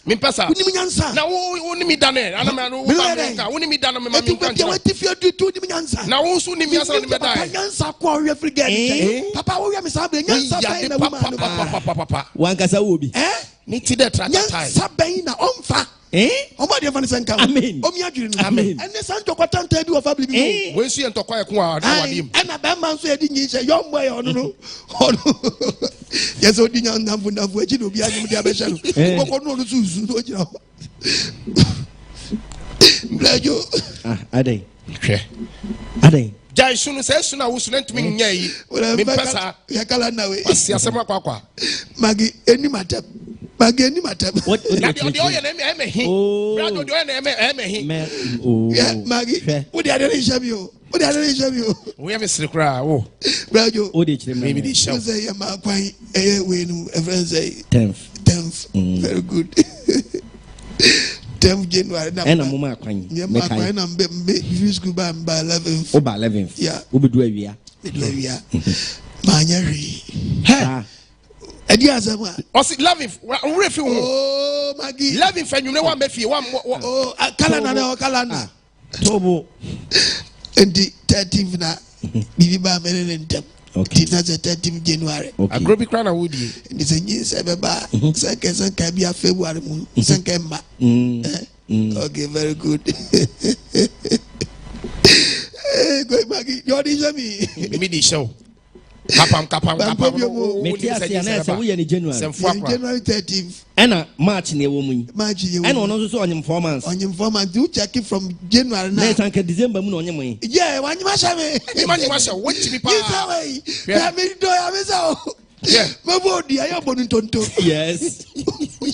Me pesa. Uni mi nyansa. Na wo ni mi dane ana me no ka. Wo ni mi dane me ma mi kan chro. What if you do ni mi nyansa? Na wo so ni mi nyansa ni me dai. Nyansa kwa we free girl. Papa wo we me sa be nyansa be na woman. Papa. Wan kasa wo bi. Ni ti de trata time. Nyansa be na omfa. Omba de fani senka. Amen. Omi adwiri no. Amen. Ene santo kwatanta bi wo fa blibi no. We su en tokwa ekun a wadim. Ena be man so e di nyi se yo mbo e ono no. Ono. Yes o di nyan namfu eji no bi anyim de abehye no. Kokko no no susu no gira. Blajo. Adai. Hwe. Adai. Jai sunu se sunu a wo sunu ntumi nya yi. Me pesa. Ya kala na we. Asi asema kwa. Magi eni matem. Mageni matem. What? Na de oye na me hin. Brado de oye na me hin. Yeah, Magi. Wo de adere shabi o. Wo de adere shabi o. We am sire kra wo. Brado. O de chire me. Me di show. Say ya ma kwan we no friend say 10th. Very good. 10th January na. Ena mama kwan. Yeah, ma kwan na mbe school ba 11th. Oba 11th. Yeah. Obedu awia. Bedu awia. Ma nyari. Hey. Edi azama. Osi loving we refi wo. Oh, Magi. Loving fa nwune wa mafie wa. Oh, kalana na kalana. Tobo. Edi 13th na bibi ba mene ntem. Okay. That's the 13th January. Agrobi kra na wodi. Ni se nyi se beba. Se ka bia February mu. Se ka ma. Okay, very good. Go Magi. You dey show me. Me di show. Kapam. Metiasi na se wo ye ni January. January 13th. Ena March na ewo mu yi. March ye. Ena ono so onyem 4 months. Onyem 4 months. You check it from January now. Na sanka December mu na onyem yi. Yeah, wanyima shame. Imani washa woti mi pa. Ya me do ya me so. Yeah. Mabo di ayo bonu tonto. Yes.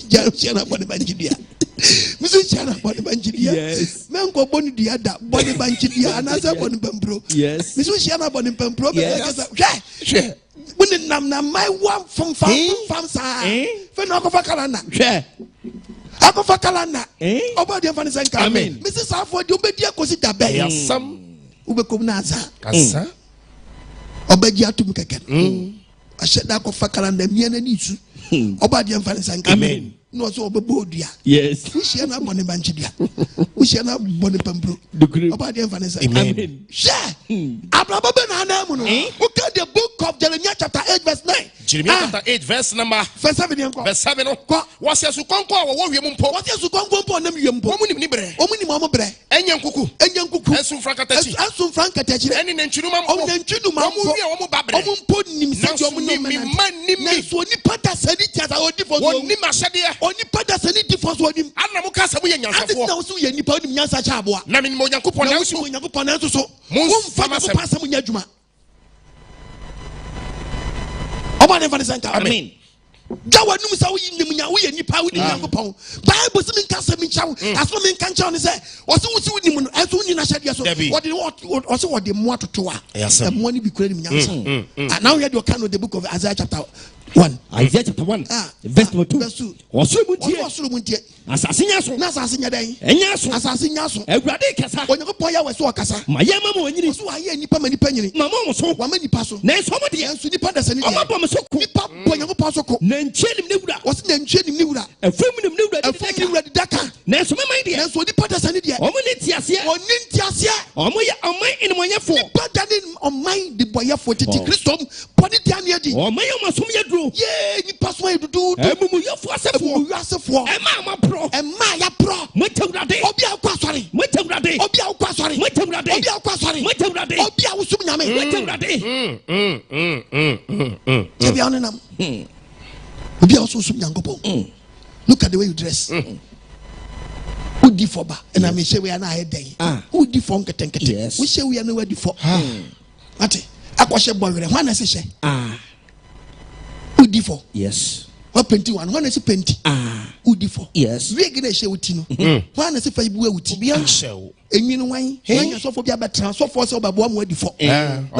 Ja chana bonu banjidia. Misu chana bonu banjidia. Yes. Men ko bonu di ada bonu banjidia anasa bonu pembro. Yes. Misu chana bonu pembro be kasa. Hwe. Bonu nam na my one from fam sa. Fe no ko fa kalanda. Hwe. Akofa kalanda. Oba di fani senka. Amen. Misu Safo di obedi akosi dabe. Yasam. Ubekom na asa. Kasa. Obeji atum keken. Asheda ko fakalanda miana nisu oba dia mfane sanka amen no so obebodia yes ushia na bone banchidia ushia na bone pambro oba dia mfane sanka amen share abraba be na na mu no look at the book of Jeremiah chapter 8 verse 9 Jeremiah chapter 8 verse number verse 7 enko verse 7 no wase su konko a wo wiem mpo wase su konko mpo na wiem mpo omunim ni bre omunim omo bre enyan kuku esu frankatachi eni nantwinuma mpo nantwinuma mpo omu wie omu babre omu mpo nim se omu no na so ni pada sani tiasa odi for so oni masede oni pada sani di for so oni ana mo ka sabu ye nyansafo na wo so ye nipa oni nyansa cha aboa na me mo nyankopon na wo nyankopon na so mo fa ma pasa mo nya djuma oba ne fa ne sanka amen da wanum sa wo nim nya wo ye nipa wo nyankopon bible se min ka se min chawo aso min kan chawo ne se wo se wo si wo nim no enso ni na hyade so wo se wo de mo atoto a mo ni bi kura nim nyansa now here do can the book of Isaiah chapter 1 Isaiah chapter 1 verse 2 osoro muntie asase nya so na asase nya dan enya so asase nya so awurade kasa onyakopon ya weso okasa mayema ma onyini so aye nipa ma nipa nyini mama mo so wa ma nipa so na enso mo de enso nipa da sani de omabom so ku nipa onyakopon so ku na nchenim ne wura wo se na nchenim ne wura afum nim ne wura afum ne wura daka na enso mema de enso nipa da sani de omo ne tiase oni ntiase omo ya oman inimonyefo nipa da ne oman de boyefo titi Kristo poni dia ne adi oman ya masom ya duro ye nipa so ya dudu emumu yefo asefo ema ma pro ya pro motawrade obi akwasore motawrade obi akwasore motawrade obi akwasore motawrade obi awusum nyame motawrade jebi onenam obi awusum nyankopon look at the way you dress who di for ba and am she we na head who di for nketenkete we she we na we di for ati akwashe bonwere ho na se she who di for yes what penti one when is penti who di for yes we gina she wuti no when is fa ibu wuti bi an shew Enyin wan wan so for bia betra so for say obabo am adifo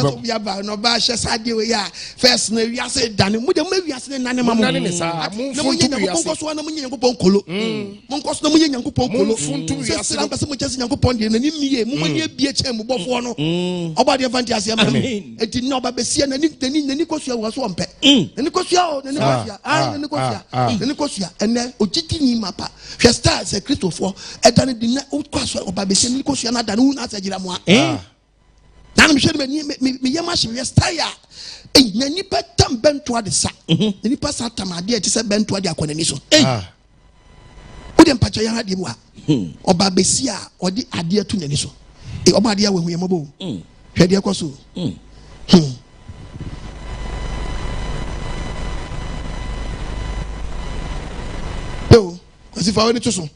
so bia ba no ba hye sade we ya first na wiase dane mu de ma wiase ne nane mamu nane ne sa mu funtu wiase monkoso na mu nyankopon kolo monkoso na mu nyankopon kolo funtu wiase se se mu chese nyankopon de na ni mie mu ma bie che mu bofo no oba de fantasy am enti na oba besia na ni kosua wo so ompe na ni kosua na ni kosua ene ogiti ni mapa hwe star se Christopher edane de na kwaso oba besia ni kosua na dane na asagira mo na me hwe me yema hwe style na ni patam bento ade sa na ni pasa tamade e ti se bento ade akonani so ode mpacho ya hade mu a oba besia ode ade atu nani so oba ade awu ye mobo hwe de kwaso yo kwasi fa woni to so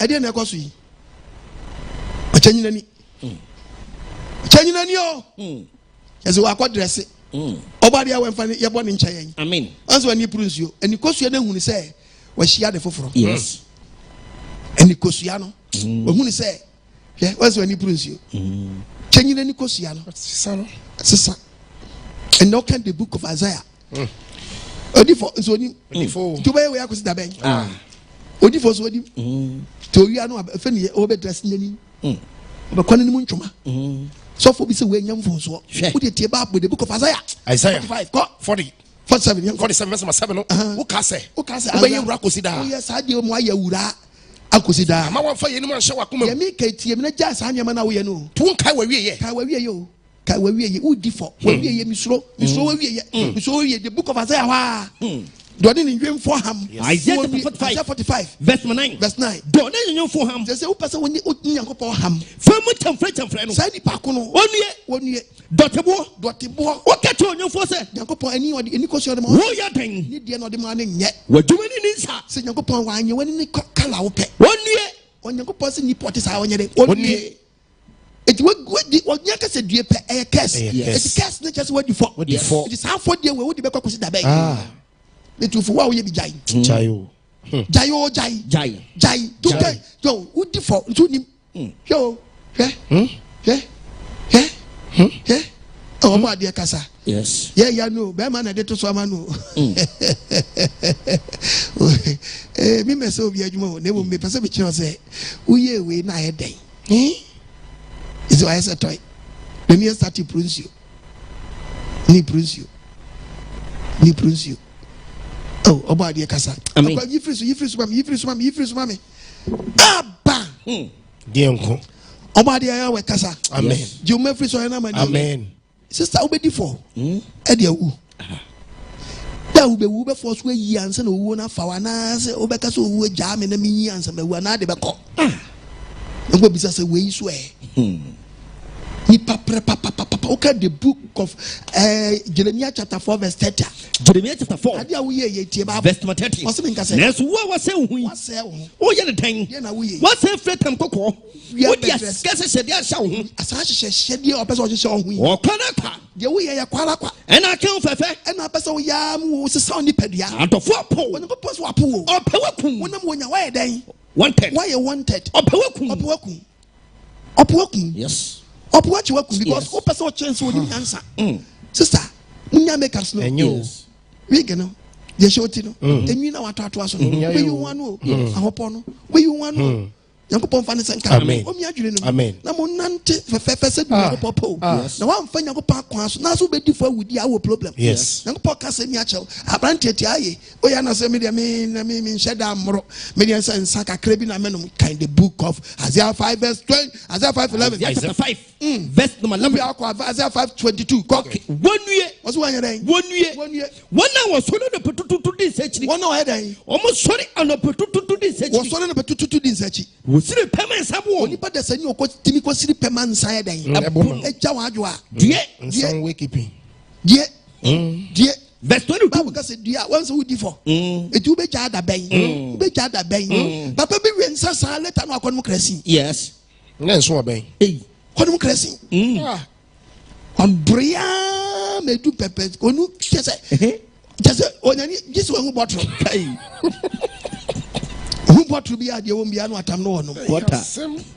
ade na kwaso yi Chanyinani o eze wa akwadrese oba dia we mfa ye boni ncha yen amen anso ani prunsuo ani kosua na hunu se wa hia de foforo yes ani kosua no wa hunu se ye anso ani prunsuo chanyinani kosua no sisa and now can the book of Isaiah odifo nso ni to be we akosi da ben odifo so odi to wi anu afa ni o be dress nyani ba kwan ni mu ntwoma so for be say we nyam fon so wo de tie ba the book of Isaiah 45 47 verse 7 no wo ka se be yewura kosi da yes ade mo ayewura akosi da ma won fa ye ni mo anhye wakoma ye mi ka tie mi na ja sa nyama na wo ye no tu kai wa wie ye ka wa wie ye udi for wa wie ye misro wa wie ye the book of Isaiah wa do ni nwem for ham Isaiah 45 verse 9 do ni nwem for ham say wo pese woni nyankopon ham famu tamfre no sai ni pa ko no onue dotebo o ka to nwem for say nyankopon ani koso de mo wo ya den ni de no de ma ne nye waduma ni nsa se nyankopon wa anye woni ni kala wo pe onue nyankopon se ni poti sa onye de onue eti wodi onya ka se due pe e curse eti curse ne just wodi for eti sa for de we wodi be kwakosi da be Etufu wa oye bi jai do kai yo udi for ntu nim yo o ma de kasa yes ya no be ma na de to so ama no mi me so bi adwuma ne mo me pese bi kire se uye we na he den is why say toy the near start pruncio ni pruncio oh oba de kasa yifrisu mami aba de nko oba de ya we kasa amen je o mafri so na mani amen sister obedi for e de awu da ube wu be for so yi anse na owu na fa wa na se obeka so owu ja me na mi yi anse ma wu na de be ko ngo bisa se we yi so ni papre papa okay the book of Jeremiah chapter 4 verse 30 Jeremiah chapter 4 adia wo ye tie ba verse 30 o se me nka se nesu wo wase hu o ye ne den ye na wo ye wase fretam kokko wo dia skase hede ahya wo hu asa hede o pese o hye o hu o kwana kwa de wo ye kwala kwa ena kan fefe ena pese wo ya mu se sa ni padua atofo apo won ko pose wo apo o pe wakum wonam wonya wa ye den wanted why you wanted o pe wakum yes opwachi wakum because o pese o chance wo ni answer sister munya make us know yes we gano ye shoti no enwi na watoato aso no we you wan no ahopo no we you wan no yankopon fa ne senka o mi adwire no na mo nante fefe se du yankopon po na wan fa yankopon akwa so na so be di fo awudi awo problem yankopon ka se mi achew abrante ti aye o ya na se me de me sheda amro me de sensa kakra bi na me no kind the book of Isaiah 5 verse 20 Isaiah 5:11 Isaiah 5 verse number 11 Isaiah 5:22 okay wonue oso wan yeden wonue wona wo so no petututu din sechi wona o yeden o mo sori ano petututu din sechi wo sori no petututu din sechi siri pema nsabo oni pa desa ni okotimi ko siri pema nsa ya dan eja wa adwo a nsan we keeping die verse 22 Bible ka se dia once we di for etu be ja da ben papa bi wen nsa sa later no akono krasi yes na nso wa ben kono krasi abria medu pepe onu kese onani jisu hu botro kai Who bought to be at the Ombiano at Amno? What?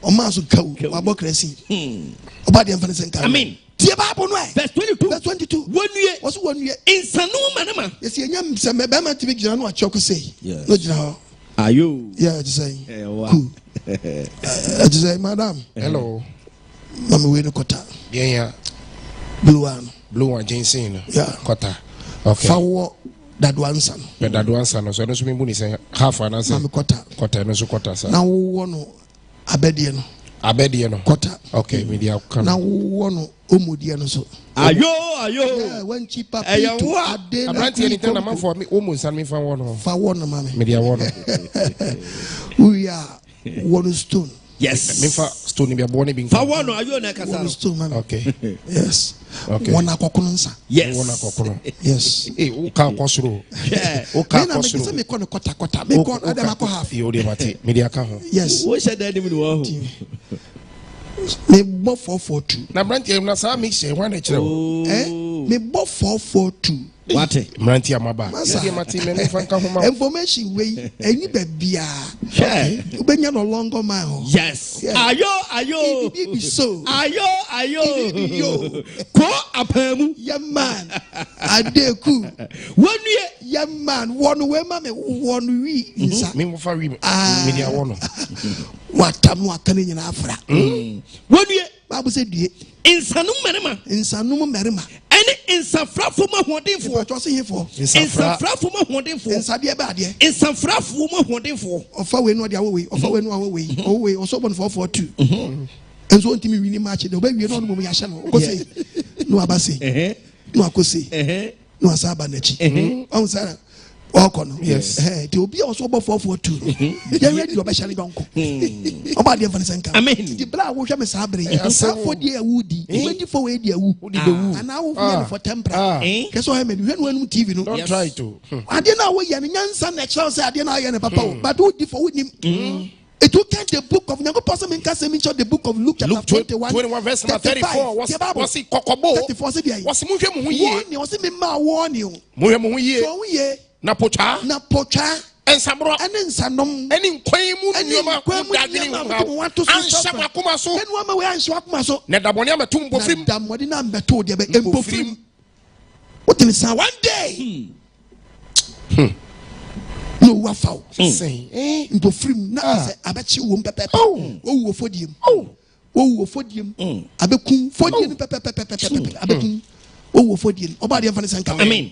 O Masu Cow, Abocracy. About the infinite. I mean, verse 22. Verse 22. 1 year was 1 year in Sanu Manama. Yes, Yam Samabama to be Jano, what Choco say. No, are you? Yeah, to say, to say, Madam. Hello, Mamma Wino Kota. Yeah, Blue one, Jane, yeah, Kota. Okay. Fawo that one son. That one son. So I don't mean say half an answer. Kota, no so kota. Now one Abediano. Kota. Okay, media. Now one Umudiano so. Ayo. Yeah, when cheaper. Ayo. I don't see anything a man for me. Almost and me for one. For one, mammy. Media one. We are one stone. Yes. Me for stone be born being. For one, are you na kasa? One stone, man. Okay. Yes. Okay. One akokunsa. Yes. One akokun. Yes. Eh, o ka kosuro. Yeah. O ka kosuro. Me me kota. Me kon adam akọ half. You dey mate. Media ka ho. Yes. Wo she dey me wo ho. Me bo 442. Na branch na sa mix say one e kire wo. Me bo 442. What? Mranti amaba. Information way any bebia. Ubenya no longer man. Yes. Ayo. So. Ayo. Ko apemu. Yeah man. Adeku. 1 year. Yeah man. One way mame. 1 week. Me mo fa wi. Media wono. Watamu akane nyina afra. 1 year. Bible said insanu merima. Any insafrafo ma hodenfo. What was he for? Insafrafo ma hodenfo. Insabia ba de. Insafrafo ma hodenfo. Ofa we no de awe. Ofa we no awe. Owe osobon 442. Enso ntimi wini match de oba wie no mo ya hye no. Ko say no abase. No akose. No asaba nachi. On sara. Yes. The obi also about 442. They ready to specially don't go. About the Vanessa. I mean, the black water me sabre. For dear woody. 24 way dear woody. And now for temper. Guess what I mean? When TV no. Don't try to. I didn't know we are Yansan next house. I didn't know papa. But who differ with him? It took the book of Nyango Pastor in Casemich, the book of Luke chapter 21 verse 34. Was it Kokobo? 34 said, was Muhammad? Was it Mima warn you? Muhammad. Na pocha ensabro ensanom eni kwemu nyoma dadwini ho anhya makoma so enu ama we anhya makoma so na dabone ametum bofrim damode na ambeto de be embofrim wotini sa one day no wafaw say embofrim na ase abechi wo pepepe wo fodiem wo fodiem abekun fodiem pepepe abekun oh, for the Obadi Vanessa. Amen.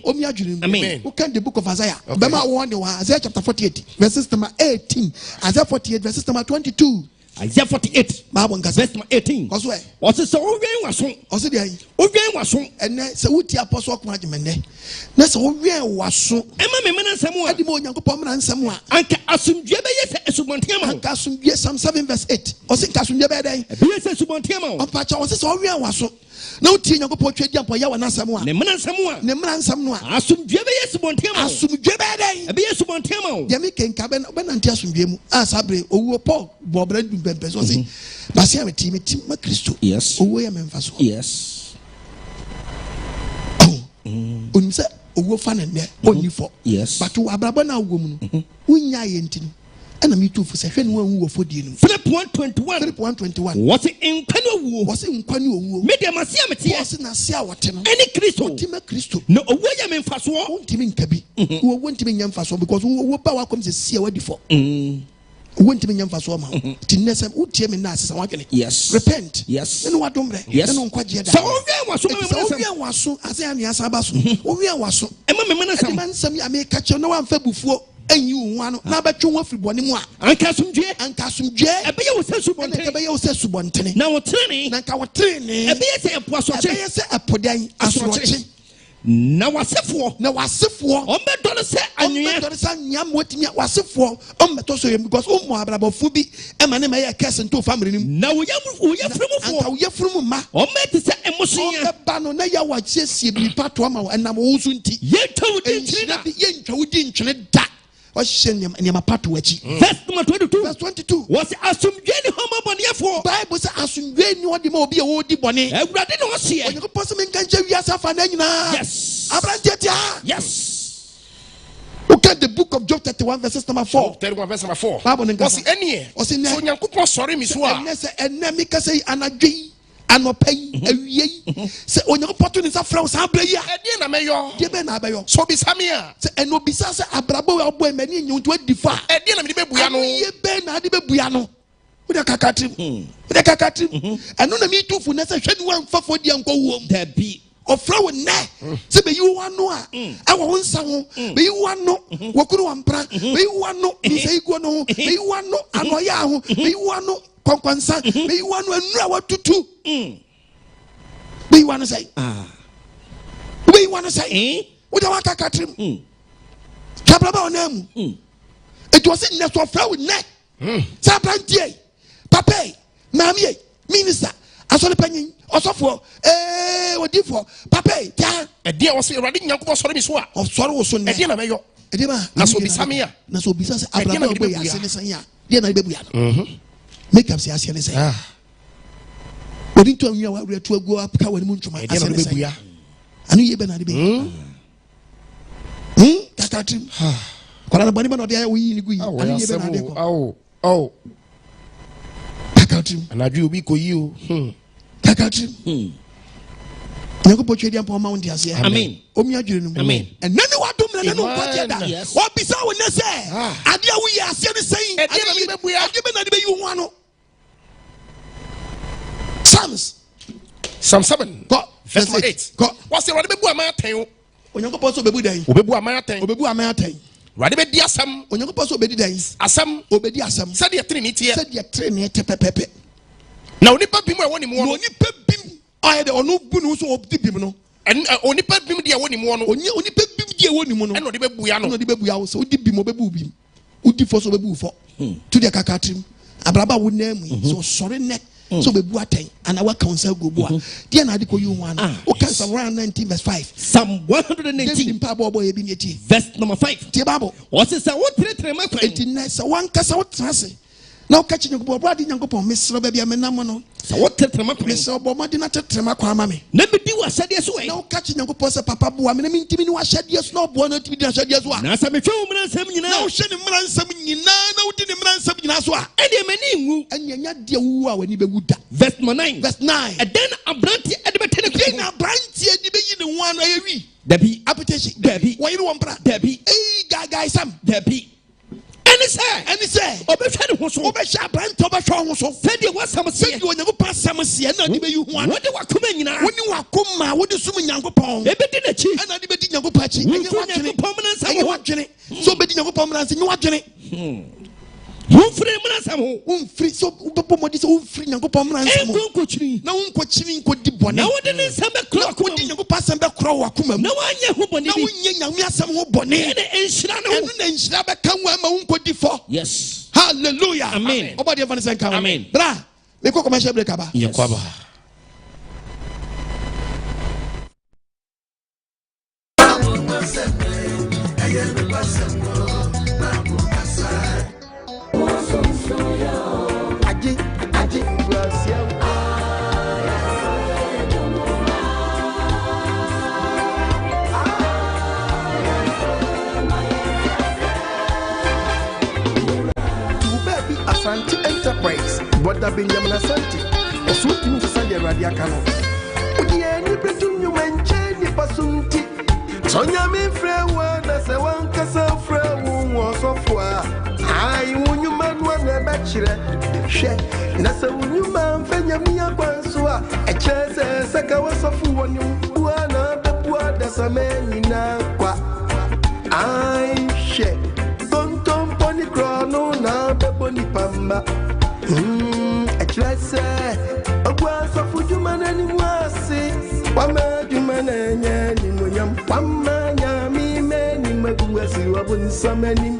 Amen. Who can the book of Isaiah? Bema 1 Isaiah chapter 48, verses number 18. Isaiah 48, verses number 22. Isaiah 48, verse number 18. What's it so? Was it and then so what the apostle Kumajimene? That's all we was so. Emma Memena Samoa, the more young Pomana and Samoa. Anka Asum Jebe, Sumontiamo, Casum, yes, some 7 verse 8. Or say Casum Jebe, yes, Sumontiamo. On Pacha was all we was so. No teen go portrait jump or Yawana Samoa. Nemana Samoa. Asum Jebe, yes, Sumontiamo. Asum Jebe, be a Sumontiamo. Yamikan Caben, Benantiasum Jemu, Asabre, or Paul, Bob Red Bempes. Basia team Christo. Yes. Away a Memphis. Yes. Unse owo fan and there only for. Yes. But to Abrabana woman, Unya yentin. And I'm too for second one who for dinner. Philip 121. What's it in Kanu? Was in Kanu? Media Masiamati, as in a Siawatin. Any Christo. No, away a Memphis won't even Kabi. Who won't even Memphis because who power comes to see already for. Won't be young for so much. Tinessa would tell me Nas. Yes. Repent. Yes. And what don't yes. And quite yet. So was so as I am Yasabasu. We are so. And man, some I may catch no one fair before. And you one now, but you want for one more. And Casum J. A bay was Subontini. Now a training. Now a training. A bay a podai as na wasefo ombedo se anyam wotimi wasefo ombeto so yem because omo abrabofo bi e mane ma ye kese nto family nim na woyefrumu ma ombeti se emosuya omba no na ya wachiesie bi pato ama enam wo so nti ye ntwudi ntwene da verse number 22. Verse 22. Was asumdweni homo boniefo. Bible say asumdweni odi ma obi e wodi boni. Ewurade no hye. Onye ko poso men kanche wiasa fa na nyina. Yes. Abrantetia. Yes. Okay, the book of Job 31 verses number 4. 31 verse number 4. Was any? So Nyankopon sorry me so a. Enemy ka say anadwi anopai awie. Say Onyankopon to nisa fra sa abra ya. E na meyo. De be na abayo. So bi samia. Say eno bisa say abrabo we obo emani nyuntu adifa. E na me be buya no. Ye be na de be buya no. Uda kakatrim. Uda kakatrim. Eno na me tufu na say hwenu wan fa Fodie Anko Owuo. Da bi. Ofra wo ne se be you wan no a awo ho nsa ho be you wan no wokuru wampra be you wan no mi sei go no be you wan no anoya ho be you wan no kwankwansa be you wan no anura watutu be you wan say be you wan say wo da waka katrim kabraba onam it was in ne so ofra wo ne sa brantie papa mami minister asole panyin osofo odifo papa ta ede o se Awurade Nyankopon sori mi so a osori wo so ne ede na meyo ede ba na so bisame a na so bisa se abraham obo ya se ne san ya de na be buya no make up se ase ne san odi to anwa wa retu agu apka wani mu ntuma ase ne be buya anu ye be na de be kakatrim kwala na bani ba no de ya wo yi ni gu yi anu ye be na de ko kakatrim anadwi obi ko yi o kakatrim Nyankopon twedi ampa ma wonti ase amen omi adwere no amen enani wadom na no kwaje da obisa wo ne se ade a wo yi ase ne sei ade na be buya ade be na de be yi ho ano Psalm 7 verse 8 what's the Awurade be bu amaten Onyankopon so bebu dan obebu amaten obebu amaten Awurade be di asam Onyankopon so obedi dan asam obedi asam said ye tiri ni tie said ye tiri ni te pepepe na onipa bim e woni mu no onipa bim aye de ono bu no so obdi bim no en onipa bim de woni mu no onipa bim de woni mu no en no de be buya no de be buya wo so odi bim obebu bim odi fo so obebu fo to de kakatrim abraba wo na mu so sori ne so bebu aten ana wa counsel go bo a de na de ko yu wan o kan Psalm 119 verse 5 Psalm 119 pa bo bo e bi ne ti verse number 5 ti bible what is that what tretre ma kwan enti na sa wan kasa wo trase na o kachi Nyankopon bro adi Nyankopon mesro ba bia menam no sa what tretre ma kwan mesro bo ma de na tretre ma kwa ma me na be di wa sade so na o kachi Nyankopon se papa bo me na mintimi ni wa sade so na bo na timi di sade so a na sa me hwe umra nsam nyina na o hwe ni mra nsam nyina na o di ni mra nsam nyina so a e de mani nwu anyanya de wu a wani be wuda verse 9 and then abranti e de betene ko na abranti e de be yi ni wan ayewi dabi application dabi wo yi no mpra dabi guy sam dabi any say obehwe ne ho so obehwe abranti obehwe ho so said you was some say you Onyankopon sam se na de be yi ho an what de wakoma nyina woni wakoma wodi sum Nyankopon e be di na chi na de be di Nyankopon chi enye wadwene so be di Nyankopon mna nsam nye wadwene Wufri mna ho wufri so ubopo modi so wufri Nyankopon mna nsam na wonkochiri nkodi bone na wodi ne nsam be kro ko di Nyankopon asam be kro wakoma na wanye ho bone na wonye Nyame asam ho bone ne enhyira na enu na enhyira be kan wa ma wonkodi fo yes hallelujah amen obodi evani sen kan amen bra me ko commercial break aba yakwaba Asante Enterprise, Boda Benjamin Asante, a sweet Sunday Radiacano. Udia ni pretum you mention the Pasunti. Sonya me frewa, that's a one cassa frewa was of war. I won you man one a bachelor. She, that's a new man, Fenya Quansua, a chance as a kawas of one you are the poor, that's a man in aqua. I share. Pony chrono now the bony pamba. A dress, a glass of food you man and wasi. One man you man and William, one man yammy man in my you up so many.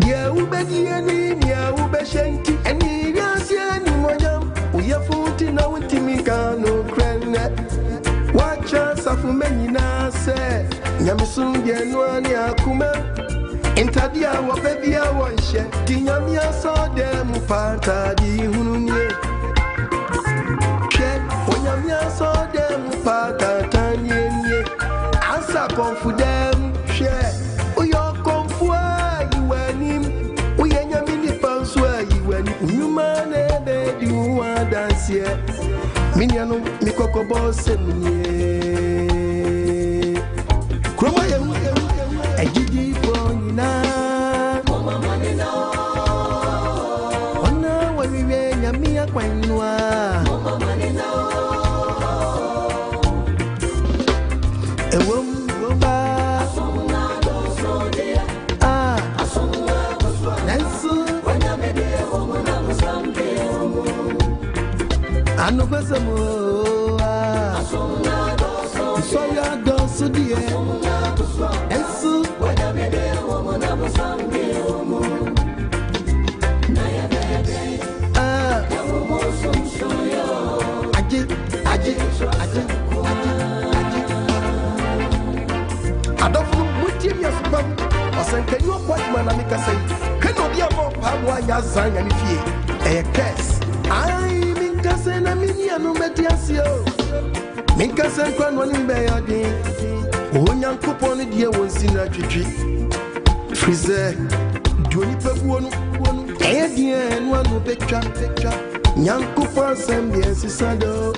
Yeah, Ubedi and ya Ubeshanki and Yasian William. We are 40 now with Timicano Cranet. What chance of many now say? Yamisun Yanuani Akuma. Intadia wa baby a wanshe Kinyamia so dem pata di hununye Che Wanyamia so dem pata tanye Asa konfu dem boss Kroma yemu ejidi ponina mama manina ona wawiwe nyami akwanwa mama manina ewom bomba asomna do sodia asomna do sodia nansu wanyame de womna musambe anu kwesemo asomna do sodia do sodia nansu wanyame de womna musambe aje adofo mutim yasubam osanka ni opotma na meka say keno bia mo pamwa ya zanya ni fie e kes ai minka se na minia no metiasio minka se kwa no ni be yodi onyankopon die wonsi na twetwe frize duoni paguo no e die no anu betwa nyankopon sem die sisado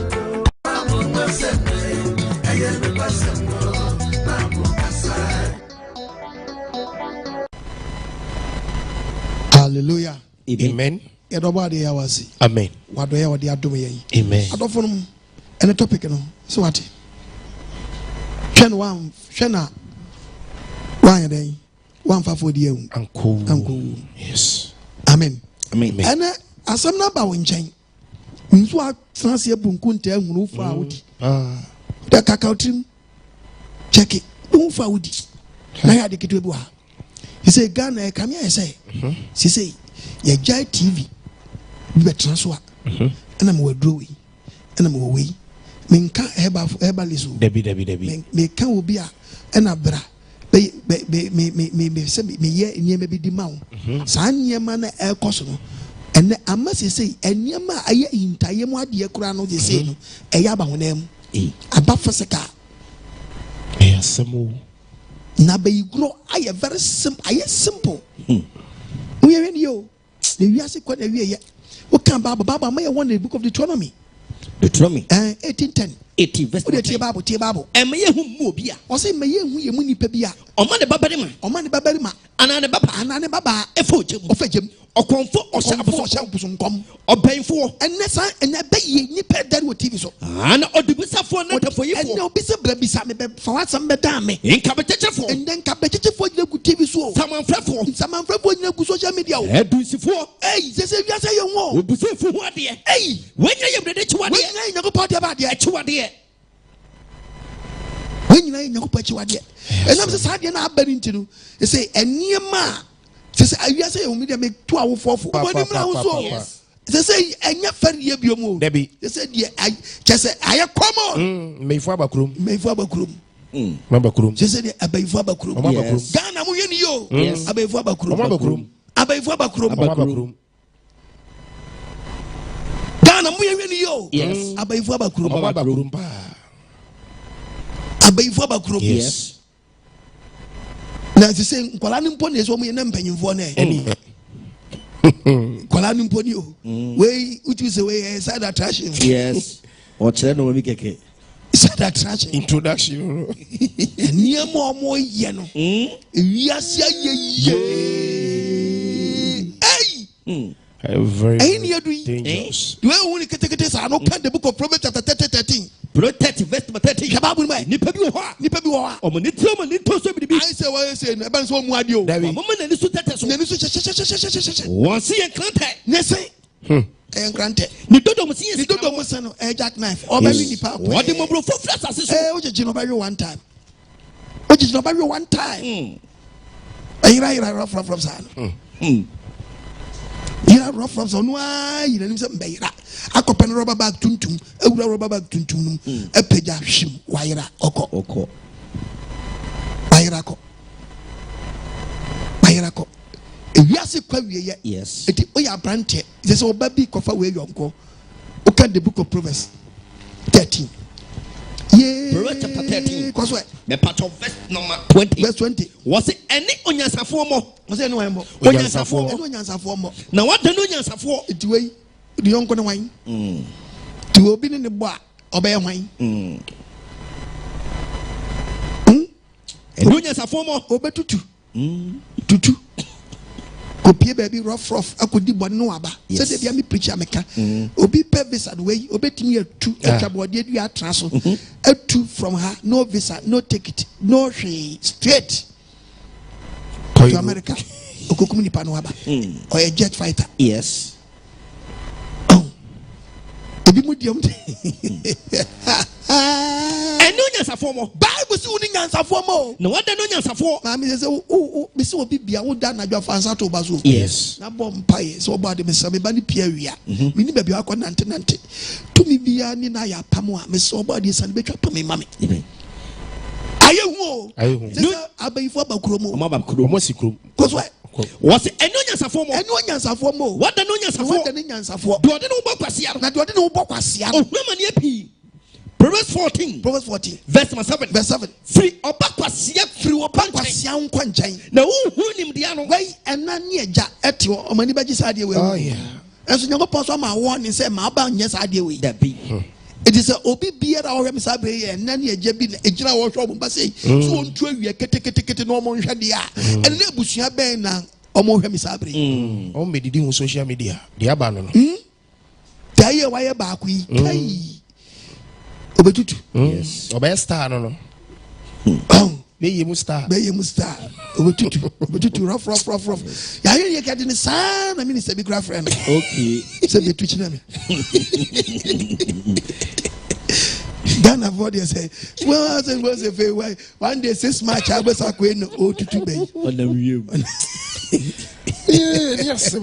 Hallelujah. Amen. Yadobadi yawasi. Amen. Wado ya wadi adume yi. Amen. Adofonum ene topic no. So what? Shena wan yeden. Wan fa Fodie Anko. Yes. Amen. Amen. Ene asam na ba wonchen. Nso atranse bunku nta ehunu fa wodi. Da kakautim. Check it. Ufa wodi. Na ya de kitwe bu ha. He say Ghana e come here say. She say ye jai TV. Be transfer. And I'm wadro we. And I'm we. Menka heba liso. Debi. Me kan obi a na bra. Me say me ye nyema bi di ma wo. Sa nyema na e koso no. Ene ama say enyema aye intaye mu ade kura no de say no. E ya ba honam. Aba faseka. Asemo. Na be grow aye very simple. Aye simple. We are in yo. The we are quite a year. What can Baba may one in the book of Deuteronomy? 18:10. 80 verse 10. Bible. And may whom mobia. Or say may you muni pebia. Or man the babarima. Or man the babarima. And baba. A fortune. Or fetchim. Or comfort. Or shampo. Or paying for. And Nessa and I pay ye pet that with TV so. And or the bisa for another for you. And no bisa besame for what some bedame. In capitation for. And then capitation for the good TV so. Someone for. Someone for social media. Do see for. Hey, they say you say you want. We say for what dear. Hey, when you ready to what dear. You go party about dear. To what dear. When you know what you are there. And I'm sad you're not better into. They say, and near ma. They say, I say, you make 2 hours for. Yes. They say, and you're very young. Debbie. They said, yeah, I just say, I am common. May for Bakrum. They said, I bay for Bakrum. Ghana, you. Yes. I bay for Bakrum. I bay for Bakrum. Ghana, you. Yes. I bay for Bakrum. Yes. Now they say Kwalani Mponi is what we name penyimfo na. Kwalani Mponi o. We which is way side attraction. Yes. Or chere no we keke. Side attraction. Introduction. Niamo mo ye no. Wiase ye. Hey. Very dangerous. Do you want to get sa no kan the book of Proverbs chapter 13. Pro 30 verse 30. Shababu mai. Nipa bi wo ha. Omo ni tio mo ni to so bi bi. I say what you say na ban so mu ade o. Omo na ni so tete so. Na ni so che. Won see en krante. Ne say. En krante. Ni dodo mo see. Ni dodo mo say no e jackknife. O ba wi nipa. What the mo bro for flat asase so. O je no ba wi one time. Ira rough sa no. Ira rough so no ira nim say mbeira. Akopen rubber bag tuntum ewura rubber bag tuntum num epeja hwim waira oko waira ko ewiase kwa wiye yes eti oya brante they say oba bi kofa we yonko oka the book of Proverbs 13 Proverbs chapter 13 cause what me part of verse number 20 was it any onyansafo mo was it no mo onyansafo mo na what the onyansafo eti we the yonko na wan ti obi ne bo a obey wine. And you just a former obey tutu. Tutu. Kopie baby rough. I could do one no aba. Said they be me preacher meka. Obi pay visa the way. Obi timi two. Body you are transfer. A two from her. No visa. No ticket. No straight to America. Okukumuni panuaba. Or a jet fighter. Yes. Obi mudium. And no nyans a former. Bible suning answer for more. No what no nyans a for. Mammy says, oh, Miss Obi be a wood done at your fancy to Bazu. Yes. Na bomb pie, so bad, Miss Samibani Pieria. We need baby aqua nantinante. To me be a Nina Pamua, Miss Sobody, and better to me, mammy. Are you who? I bay for Bakromo, Mama Kromosikum. Cause what? Was it and no nyans a former? And no nyans a for more. What the no nyans a for? The nyans a for. Do I know Bokasia? Not do I know Bokasia? Oh, women ye. Proverbs 14. Proverbs 14. Verse 7. Verse 7. Free or Pakwasia, free or Pakwasia, Quanchain. Now, who him the ano way and none near Jack at your or many badges idea. Oh, yeah. As you know, Possum, my warning said, my bang, yes, idea with that be. It is a obi beer or Misabre and Nanny Jebin, a general workshop, but say, so on 12 years, get no more shadia, and Nebushia Bena or more Misabre. Oh, me did social media, the abandon. Taya wire back we. Obetutu. Yes. Obey star no. Be you star. Obetutu rough. Ya you get in the sun, I mean it's a big friend. Okay. Say be twitching me. Ghana Fodie say, well, I was a very way. One day 6 March I was a queen o tutu be. Yes.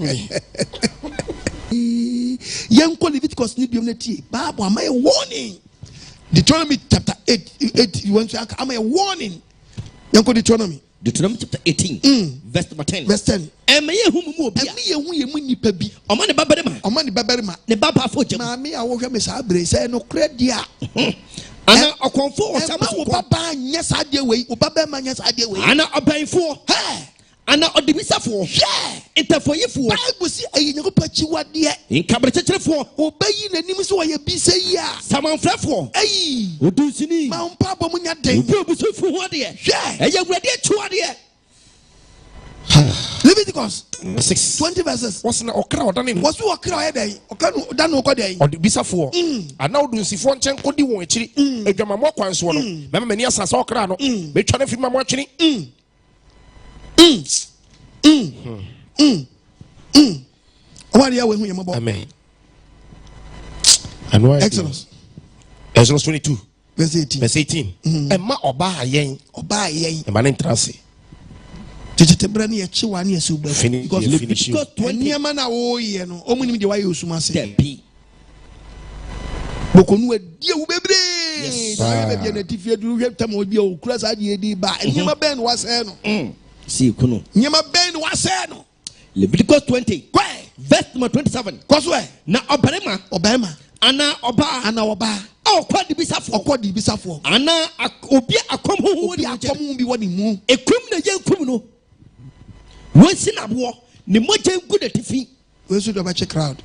Young Leviticus need unity. Bible am a warning. Deuteronomy chapter 8 you want to am a warning. Young Deuteronomy chapter 18 verse number 10. Verse 10. Eme ye hu mu obi. Eme ye hu ye mu nipa bi. Omane babarema. Ne baba fo jam. Ma me a wo hwe me sa bre say no credia. Ana okonfo o sama wo baba nya sa de we. Wo baba ma nya sa de we. Ana obanfo. He. Ana odibisafo. Yeah. Interfoyefo. Bible si ayi nyakopachi wade. Inkabre chechrefo. Obayi nanim so ye bi say ya. Samanfrefo. Ayi. Odunsini. Ma mpa bom nya den. Obusufu ho de. Yeah. Eye wurade achuwa de. Leviticus 6 20 verses. What's na okra odanim? What's okra he dey? Okanu dan no kodey. Odibisafo. Ana odunsifo nchen kodi won akiri. Edwamamo kwanso no. Mema mani asasa okra no. Betwa na firma mo akiri. Amen. Exodus 22 verse 18. Emma oba yen. Emma nentrase. Tete brani e chiwa na yesu ba. Because Leviticus 20 na wo ye no. Omunim de wa ye osuma se. Bokonu adi wu bebre. Yes. Ba be na tifie duru hwem odi o kura sa de edi ba. Enyama ben wa se no. See kuno. Enyama ben wa se no. Leviticus 20 verse number 27. Koswe na obarema ana oba okwa di bisafo ana obi akom ho bi woni mu ekum na yenkum no wonsi na bo ne moje ngu na tifi wesu do ba che crowd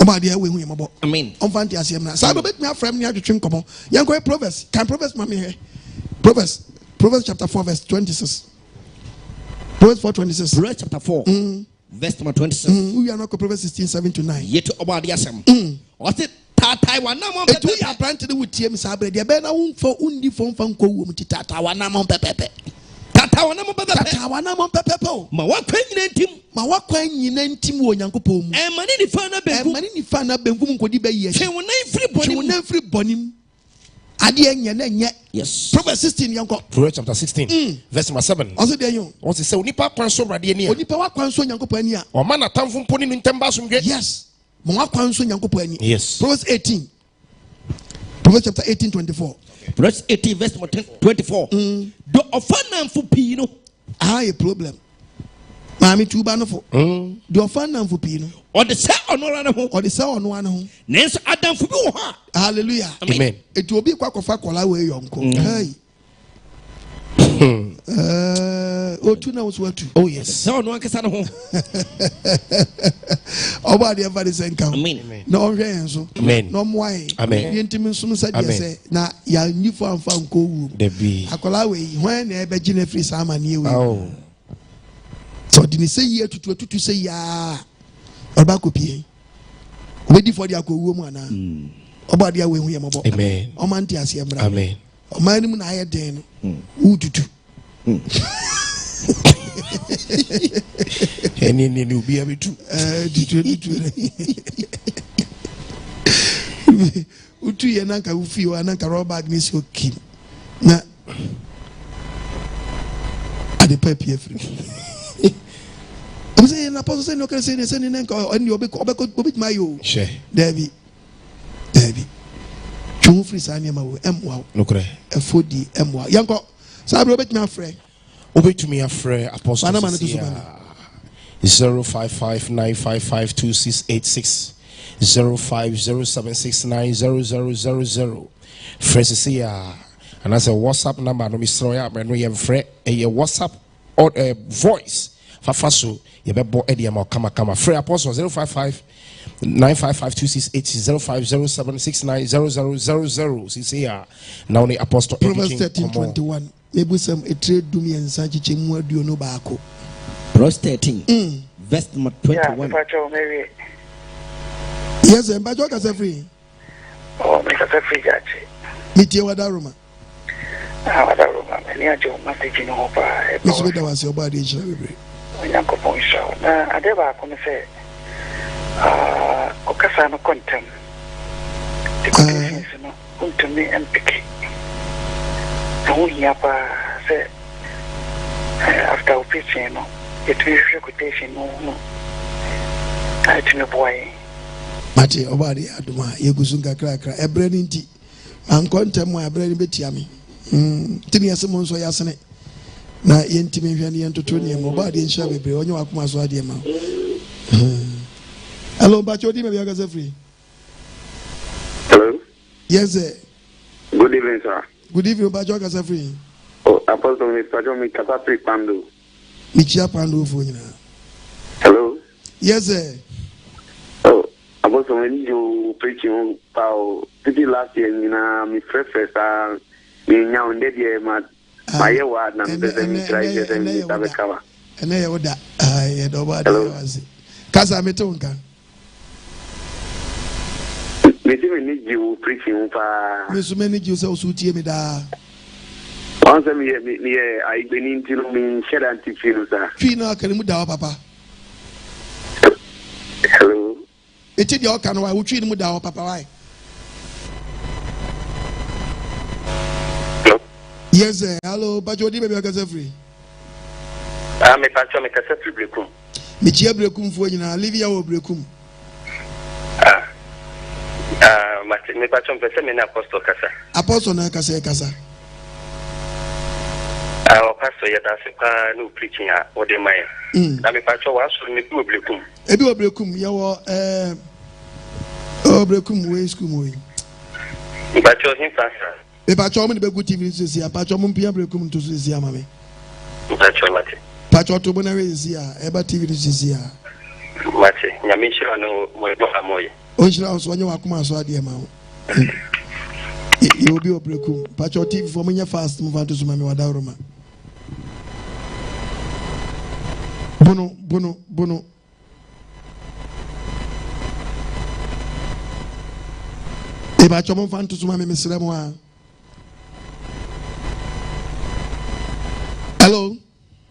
oba dia we hu yembo. Amen. On fanti asem na sa bet me afrem ni adwetwe nkomo yanko Proverbs can Proverbs mama here Proverbs chapter 4 verse 26. Proverbs 4:26. Proverbs chapter 4 verse number 26. We are not Proverbs 16:7-9. Yet oba dia asem what it tatai wana mo pepe. Etu ya plant de wutie mi sa bre de be na wonfo undi fo mfa nko wo mu tata wana mo pepe. Tata wana mo pepe. Ma wakwan nyina ntim wo Nyankopɔn mu. E mani ni fa na benkum nkodi be yi. Twe wona free bonim. Ade enye na enye. Yes. Proverbs 16 yanko. Proverbs chapter 16 verse 7. Also there you. What is say onipa kwan so rade ani a. Onipa wakwan so Nyankopɔn ani a. O ma na tamfo mponi no ntemba asomdwe. Yes. Mo wakwan so Nyankopɔn ani. Yes. Proverbs 18. Proverbs chapter 18:24. Proverbs 18 verse 24. Do ofana mfu pi no. A problem. Mami tuba no fo. Do ofana mfu pi no. O de se onora no ho. O de se ono ano ho. Nenso adamfo bi wo ha. Hallelujah. Amen. Etu obi kwakofa kola we yonko. Hey. two now was what? Oh yes. So no one can stand home. About the everybody's income. Amen. No so. Amen. No why. Amen. The intimate soon said yes. Now ya new farm go. The be. Akolawe when ebe gine free sama ni we. Oh. So didn't say here to say ya. Oba kopie. Obedi Fodie Anko Owuo mu ana. Oba dia we hu ye mobo. Amen. O man ti ase emra. Amen. O man ni mu na aye den no. Ututu. Eni ubi abi tu. Tutu. Utu ye nanka ufi wa nanka roba agnes okim. Na ade papi efri. I'm saying, Apostle say no can say the same name or any obek my yo. Share. Debbie. Chumfree Sanyama, M. Look, a Fodie M. Yanko, Sabro obek my friend. Obey to me a friend, Apostle 0559552686 0507690000. Fresia, and as a WhatsApp number, no Mr. When we have a WhatsApp or a voice. Fafaso, you better bo Eddie Amao Kama. Free Apostle 055-955-268-0507-690000. See here. Now the Apostle Proverbs 13:21. Maybe some a trade do me and Sanchi Chimwa do no bako. Proverbs 13. Verse number 21. Maybe. Yes, and Bajo is free. Oh, make us a free judge. Meet you at Aroma. Adaruma, many are your message in Opa. Miss Weda was your body. Yanko Poncho. Adeba, come say, Ocasano contem. The quotations, come to me and pick. No, Yapa say, after pitching, it will be quotation. No, I think a boy. Mate, Obadi Aduma, Yeguzunga Cracker, a breading tea, and contem my bread betiami. Tini Simon so yasane. Na yentimi hwani yentoto ne mo ba de nsha bebre onye wakoma so ade ma. Hello Bacho di me be agaze free. Hello. Yes sir. Good evening sir. Good evening Bacho agaze free. Oh Apostle me Bacho me kasa pre pando. Mi chia pando fo nyina. Hello. Yes sir. Oh Apostle me you preaching power pretty last year na me first me nya onde die ma my word na me try to me tabekaba. Ene ye oda ye do ba de wazi. Kasa metonka. Me ti me need you preaching pa. Me so many you say osutie me da. Once me I been into me share anti feel sir. Twi na kan mu da papa. Hello. Eti de o kan wa wo twi mu da papa why? Yes, sir. Hello, Bajo di baby agaze free. Me pacho me kasa free brekum. Me chia brekum fo nyina Livia wo brekum. Me pacho me pese me na apostle kasa. Apostle na kasa. Pastor ya da se pa no preaching a o de mai. Na me pacho wa so me bi wo brekum. Ebi wo brekum ya wo brekum we school mo yi. Me pacho hin pastor. Me pacho mo de be good TV sisi a pacho mo mpia brekum to sisi a mame. Pacho mate. Pacho to bona we sisi a eba TV sisi a. Mate, nyame shira no mo do amoye. O shira so onye wakoma so ade ma wo. You be brekum. Pacho TV for me fast mo van to so mame wada roma. Bono. Eba chomo fan to so mame mesre mo a. Hello.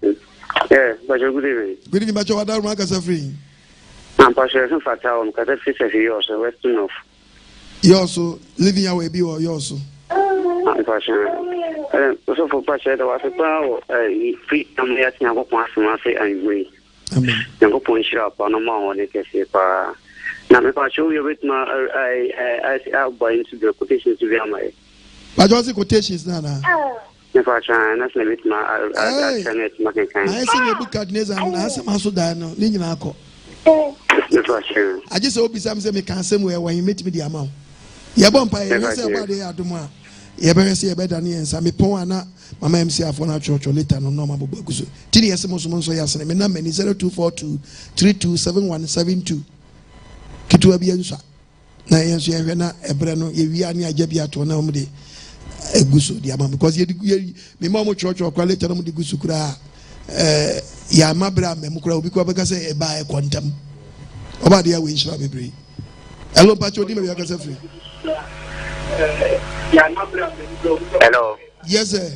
Yeah, Bajo, good evening. Good evening, Bajo. What are you doing? Free. I'm Pastor Fata on Kata Fisher here, so Western of. You also living away, be or you also. I'm Pastor. So for Pastor, there was a power, free family at Yango Pastor, and we. Yango Point Shop on a mount, they can say, now, if I show you with my, I buy into the quotations to be on my. But what's the quotations now? If I try, that's not with my, I see the book at Neza and I am also dying. Ninako. I just hope something me can somewhere when you meet me the amount. Your bumpire, you say about the Aduma. yɛbɛhwɛ sɛ yɛbɛda ne yɛnsa mepɔn ana mama MC afɔ no atwerɛtwerɛ later no na ɔmabɔbɔ agu so nti ne yɛsɛ mo so mo nso yɛ asene me nam ani 0242 327172 ketewa bi ansua na yɛn nso yɛhwɛ na ɛbrɛ no yɛwia ne agya bi ato na ɔmde agu so de ama because yɛde mema ɔmo twerɛtwerɛ kwa later na ɔmde gu so koraa yɛama berɛ a mɛm koraa obi koraa bɛka sɛ ɛbaa ɛkɔ ntam ɔba de awɔ nhyira bebree hello mpakyɛ odi ma bi akasa firi hello yes sir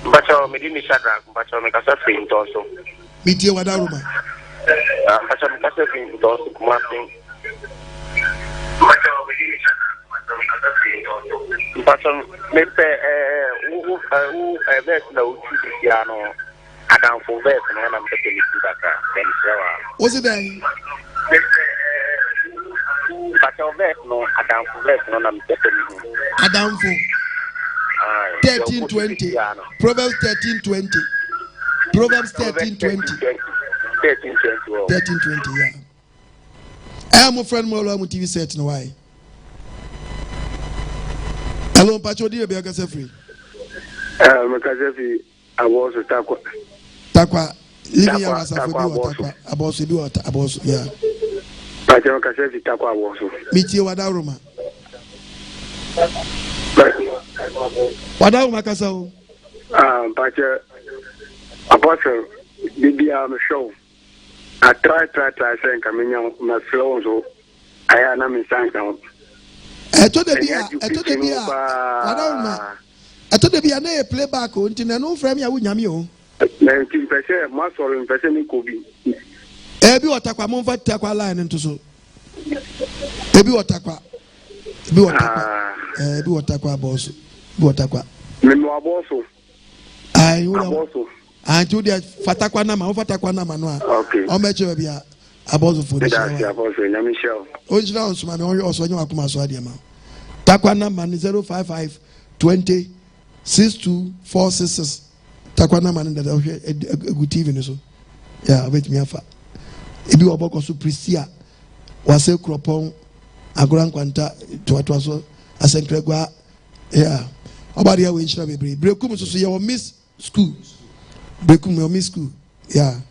mpakyɛ medi ne Shadrack mpakyɛ mekasa firi ntɔso metie wada roma mpakyɛ mekasa firi ntɔso kumase mpakyɛ mepɛ verse na wotu sia no adamfo verse no na mepɛ ne tu kakra bɛnhyɛ wa wo se dɛn mpakyɛ verse no adamfo verse no na mepɛ ne adamfo 13:20 Proverbs 13:20 Proverbs 13:20 13:20 yeah. My friend mo lo TV set no why hello Pacho di be akasa free makasa free aboso takwa living ya wasafo bi takwa aboso bi aboso yeah Pacho makasa free takwa aboso mitie wada roma wada roma kasa o Pacho aboso bibia me show I try saying coming my flow so I am in sank eto de bia wada roma eto de bia na playback o ntina no frame ya wunyame o 19% ma sorry person ni kobi ebi otakwa mo mfa takwa line nto so ebi otakwa ebi otakwa boss bi otakwa me no aboso ai aboso antu dia fatakwa na ma fatakwa na ma no a okay o meche bia aboso for the show aboso nyame show o jira on suma me o so nyi akuma so ade ma takwa na ma 055 20 62466 takwa na ma na da hwe egu TV ni so ya bet mi afa ebi oboko so prisia wase kropon agora nkwanta to so asenkragwa ya obade ya we nhyira bebre brekum so ye o miss school brekum yo miss school ya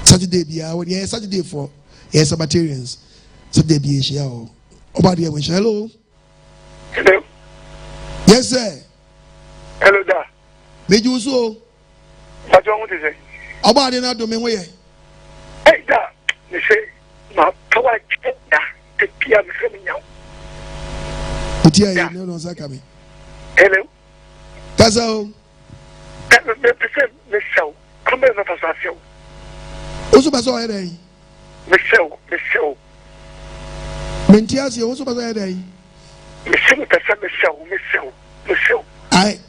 Saturday bia when ye Saturday for yes Sabbatarians Saturday bia shia o obade ya we nhyira hello yes sir hello da meju so Pacho mo te say obade na do me ho ye hey da me say ma power da te pia me se me nyaw utia ye no saka me hello kasa o me show come na pasa show oso pasa o dey me show mentias ye oso pasa o dey me show ai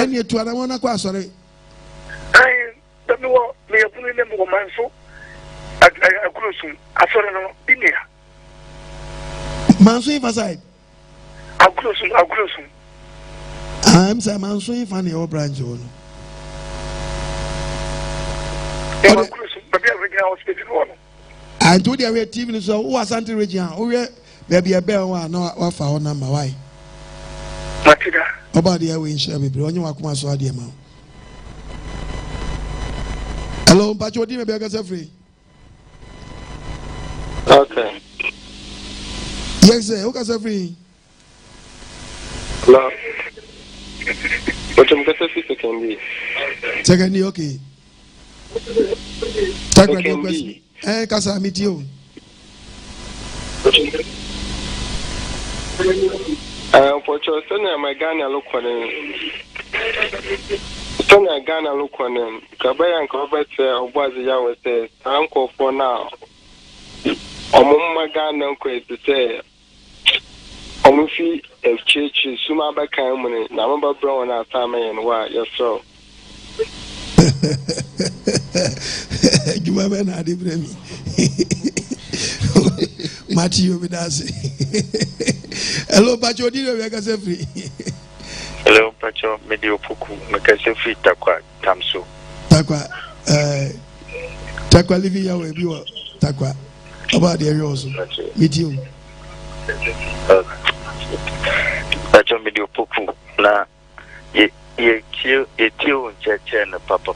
ni tu ana wona kwa sore ai da me wo me yapunu ne mo manso akulosun asore no binia manso in side akulosun I'm say manso in fan your branch o no akulosun baby regional hospital no and to the TV so who asante regional o we baby e be won na wa fa ho number why matida obade ya we nhyira bebre onye wakoma so ade ma hello Pacho di me be akasa free okay yes sir who kasa free no Pacho mkasa free second okay takra de question kasa mitio Pacho sana magana lokwane kabaya nko bete obwazi ya wese anko for now magana nko ese omufi chechi suma bakan mu ne na maba brown na atama yen wa yeso Juma bena adi bremi Matthew bidase hello Pacho di we akase free hello Pacho medio puku makase free takwa tamso takwa living ya we bi wo takwa about the area also meet you Pacho medio poku na ye tio cheche na papa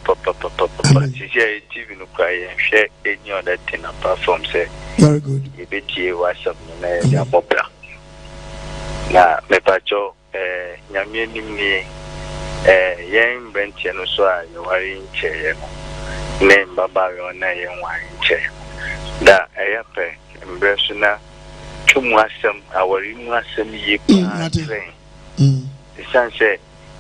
she TV no cry share any other thing apart from say very good ye betie WhatsApp na ya bobra na me pacho nyame nim ni yen benche no so a ye wari nche no ne baba yo na ye wari nche da eyape mbresuna tumu asem awari mu asem ye pa train sanse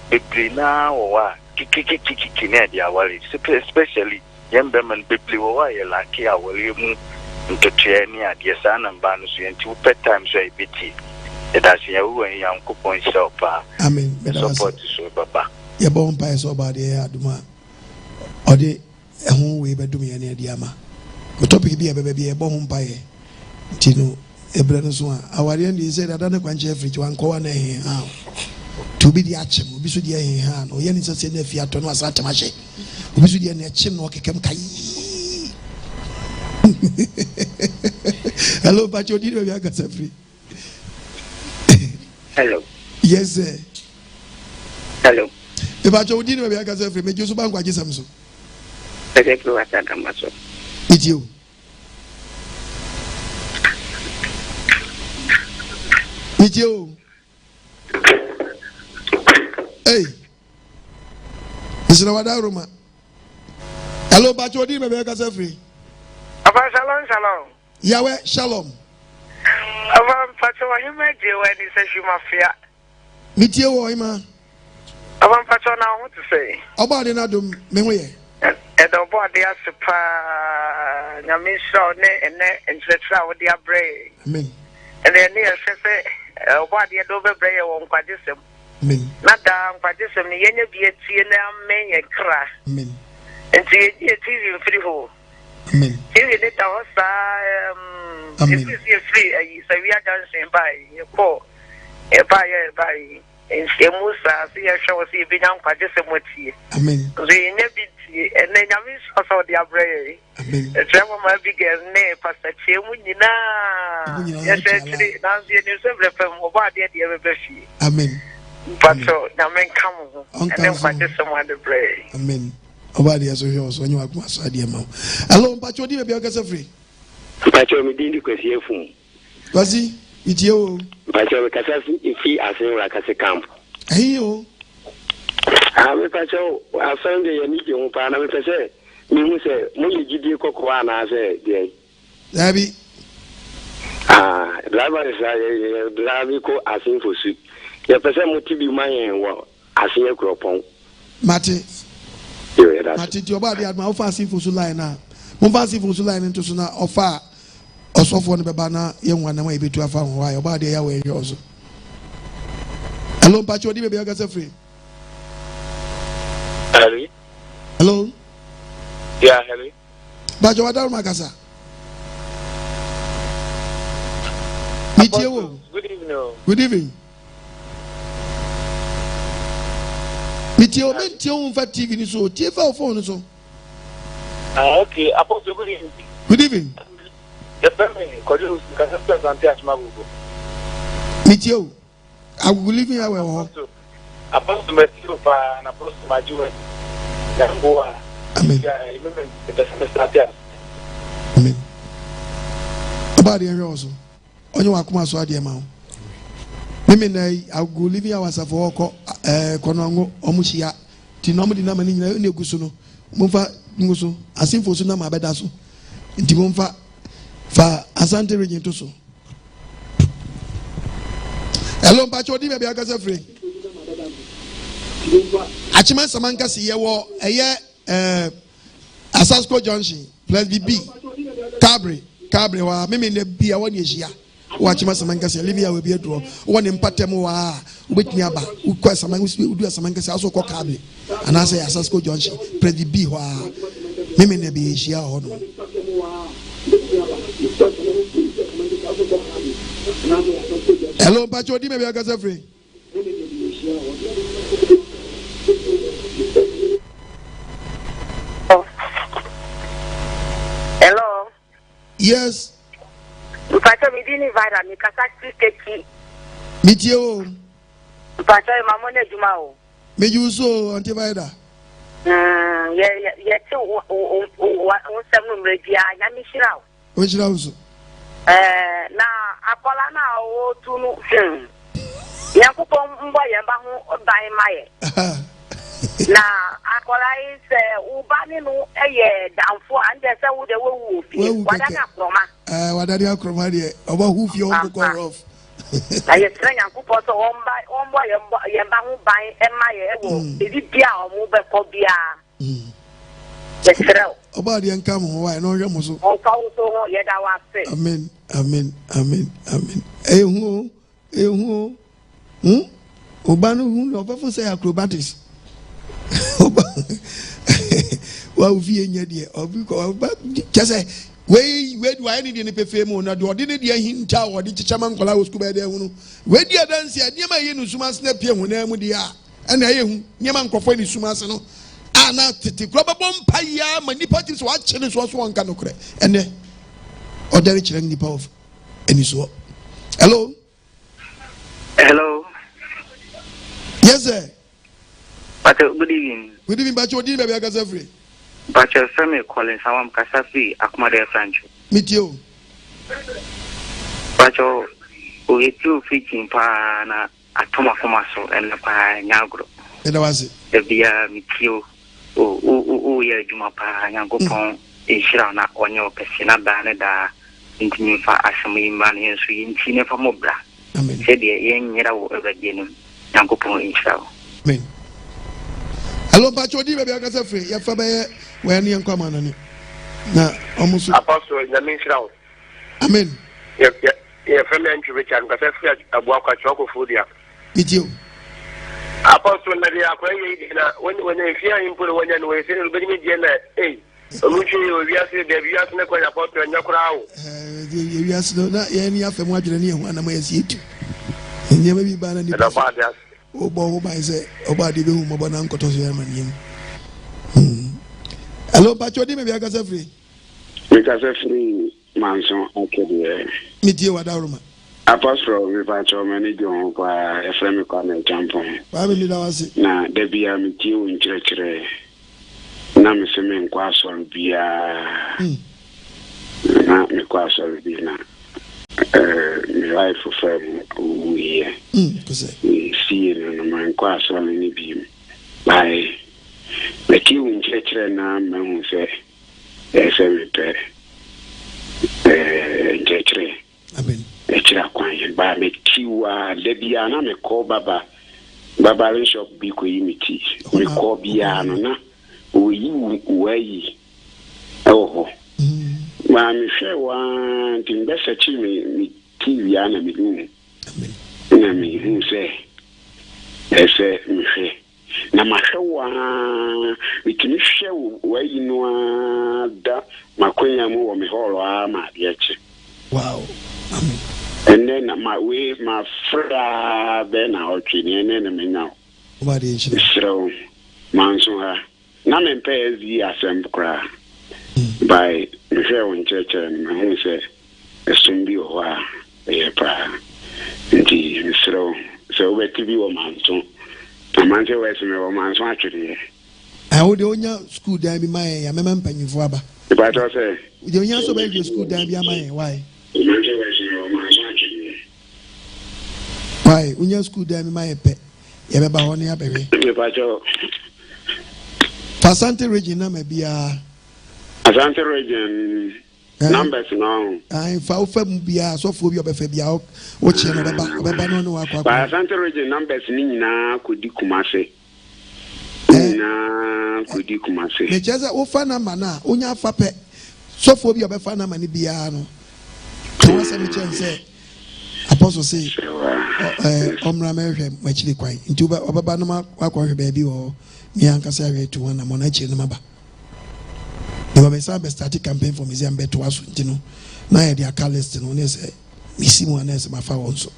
bibli na wa kiki na dia awari especially yembeman bibli wa ye laki awari mu ntotua ni ade sa na mba no so yenti wo pet time so ibiti that's ya wo yan kupon shop amen support so baba ye bon pa so ba de aduma ode ehun we bedum ye na ade ama ko topic bi e bebe bi e bon pa ye tino ebra no so awari and say that na kwanche fridge wan ko na he ha to be the achem obi so dia he ha no ye ni se na fi ato no asa tamache obi so dia na achem no kekem kai. Hello, Pacho, did you get free? Hello. Yes, sir. Hello. If Pacho did you get free, make you so bang what you Samso. It's you. It's you. Hey. This is our room. Hello, Pacho, did you get free? Shalom. Yahweh, shalom. Pacho, you made you when he says you mafia. Meet you, Oima. Pacho, now what to say? About another memory. And the body has to pa Yamisha and Setra with their brain. Amen. And then near Shefe, body and over brain won't quadism. Amen. Not down quadism, the end of the TNM main and crash. Amen. And see it TV free hole. Amen. If it was free, so we are dancing by your call a buyer by in Musa, see a show, see Binam Quadism with you. Amen. The inability and then I miss also the Abbey. Amen. The travel my biggest name, Pastor Chimuna. Yes, actually, now the news of them about the other Bessie. Amen. But so now men come and then Quadism on the brain. Amen. Obadi aso here so nyu akuma so ade ma. Hello, Pacho di be okasa free. Pacho mi di kwesi efun. Kwasi, itie o. Pacho me kasa fi asen wa kasa camp. Ayo. Me Pacho asan de yemi je ho pa na me pese mi hu se mo ye gidi kokko ana se de. Dabi. Driver is driver ko asen fosu. Ye pese mo tibi man wo asen ekropon. Mate. Matiti obadi adma ofa sifu su line na mo fa sifu su line nto so na ofa osofo ne beba na yenwa na ma ebetu afa ho wa obadi ya we yozo. Hello Pacho di be ga free. Hello. Yeah, hello. Pacho wadar makasa. Mitiewo. Good evening. Good evening. Mitio mentio mfa TV ni so tie fa phone so. Okay, Apostle, good evening. Good evening. The family Kojo can present as Mabugo. Mitio, I will leave you away ho. Apostle Matthew pa na Apostle Majuwe. Yangoa. Amen. Remember the semester. Amen. Abadi en yoso. Onye wakuma so ade ma ho. Mimi na I will leave you as for kono omuhia ti no mo di na mani nyina na eguso no momfa nguso asimfo so na ma beda so nti momfa fa asante region to so. Hello Pacho di me be akasa free achima samanka si ye wo eye Asasko Junction plus BB Cabre wa mimi ne bia woni ehia wachima samanka si Libya we be aduro woni mpatem wa ubetimi aba ukwa samanka si udu samanka si aso ko Cabre anase Asasko Junction plus BB wa mimi ne be ehia ho no. Hello Pacho di me be akasa free. Hello. Yes. Pacho mi dini vara mi kasaki keki. Mitio. Pacha mamone juma. Me use so antiviral. Yeah, seven media, Yamishra. Which house? Na akola na o tunu Yakupon mboy yamba by my. Na akola is ubani no eye damfo and just say the wo wadana kroma. Wadania kroma de oba hu fi on ko rough. Na ye tren Yakupon so omboy yamba hu by emaye wo ebi bia o mu be ko bia. Oba de nkam ho why no hwe mo so. O ka wo so ye da wa se. Amen. Ehu. Oba no hu ofefo say acrobatics. Oba wa ufie nya de obi ko oba kese we do any de ne pefe mu na de ode ne de hinta ode chichama nkola wo school be de hu no we di adanse niam aye no suma snap ye hu na mu de a na aye hu niam nkofo ni suma se no ana tete kro bebo mpa ya manipa ti so a chene so so nka no kre ene odere kire nipa of eni so. Hello. Yes sir. But good evening. Good evening, but you didn't be a free. But your family calling someone Casafi, Akmade French. Meet you. But we two featuring Pana Atoma Fomaso and the Pa Nyagro. And was it? The Bia Mitio, yeah, Jumapa, Yangopon, Ishirana, on your Pesina Banada, into for Assembly Man, and Swing Tina for Mobra. Amen. Said the young Yellow ever Genum, Yangopon Ishao. Amen. Hello, Pacho, di baby akasa free. Ya fa be we ani enko amana ni. Na omusu. Apostle na min shirawo. Amen. Ya family entry Richard akasa free abu akwa choko Fodie. Itio. Apostle na dia akwa yi na when efia impolo wanya no we se no be mi die na omuchi o wiase de wiase na kwa apostle anya kura wo. Wiase no na ye ni afemu adwene ni ehu anama yesi etu. Nyema bi ba na ni. Da ba dia. Obo by say Oba de who Mobana Kotos Yaman. Hello, Pacho, maybe I got free. Because a free mansion, okay, meet you at Aroma. Apostle, we Pacho, many go by a friend corner jump on. I mean, I was now, there be a meet you in church. Namism Quasson be a not me Quasson be now. My life of we see in a man quite on any beam by the king in church and I'm say, there's a repair. Church, a chiraquan by me, Debiana, me call Baba shop be quimity, we call Biana, we way. Oh. Mammy share one thing best achieve me TV and me doing. And me who say, I say, me say, Namashawa, we can share where you know that my queen or me whole my yet. Wow. And then my way, my friend, then our training enemy now. What is so? Mansoha, none impairs the assembly cry. By Michelle Church and who said, a soon be a prayer. Indeed, so where to be a man, so a man to wear some romance actually. I would own your school there be my member in Faba. If I don't say, you don't so your school there be my why? Why, when your school there be my pet, you have about 1 year, baby. If I do, Pasante Regina may be a Asante region numbers now. I found Fabia, so for your Fabia, watching about no. Asante region numbers Nina could do Kumase. Could do Kumase. The Jaza Ofana Mana, Unya Fape, so for your Befana Manibiano. Thomas and say, Apostle say, Omra Mary, actually quite into Obanama, Aqua baby or Mianca Sari to one Monachi in the Maba. They were started campaign for Museum Bet to us, you know. Now they are callous, and only say, Missy one else, my father also.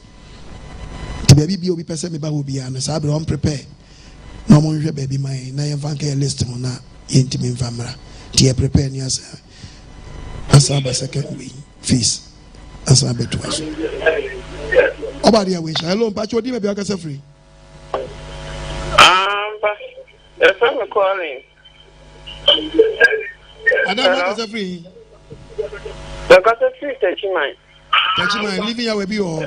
To be person about will be honest, I'll be unprepared. No more baby, my nine vanke list on that intimate family. Dear prepare near sir. As I second week feast. As I bet to us. About your wish. Hello, Pacho, maybe I can say free. That's what I'm calling. I don't know free. Because it's free, Techimai. Techimai, living away be all.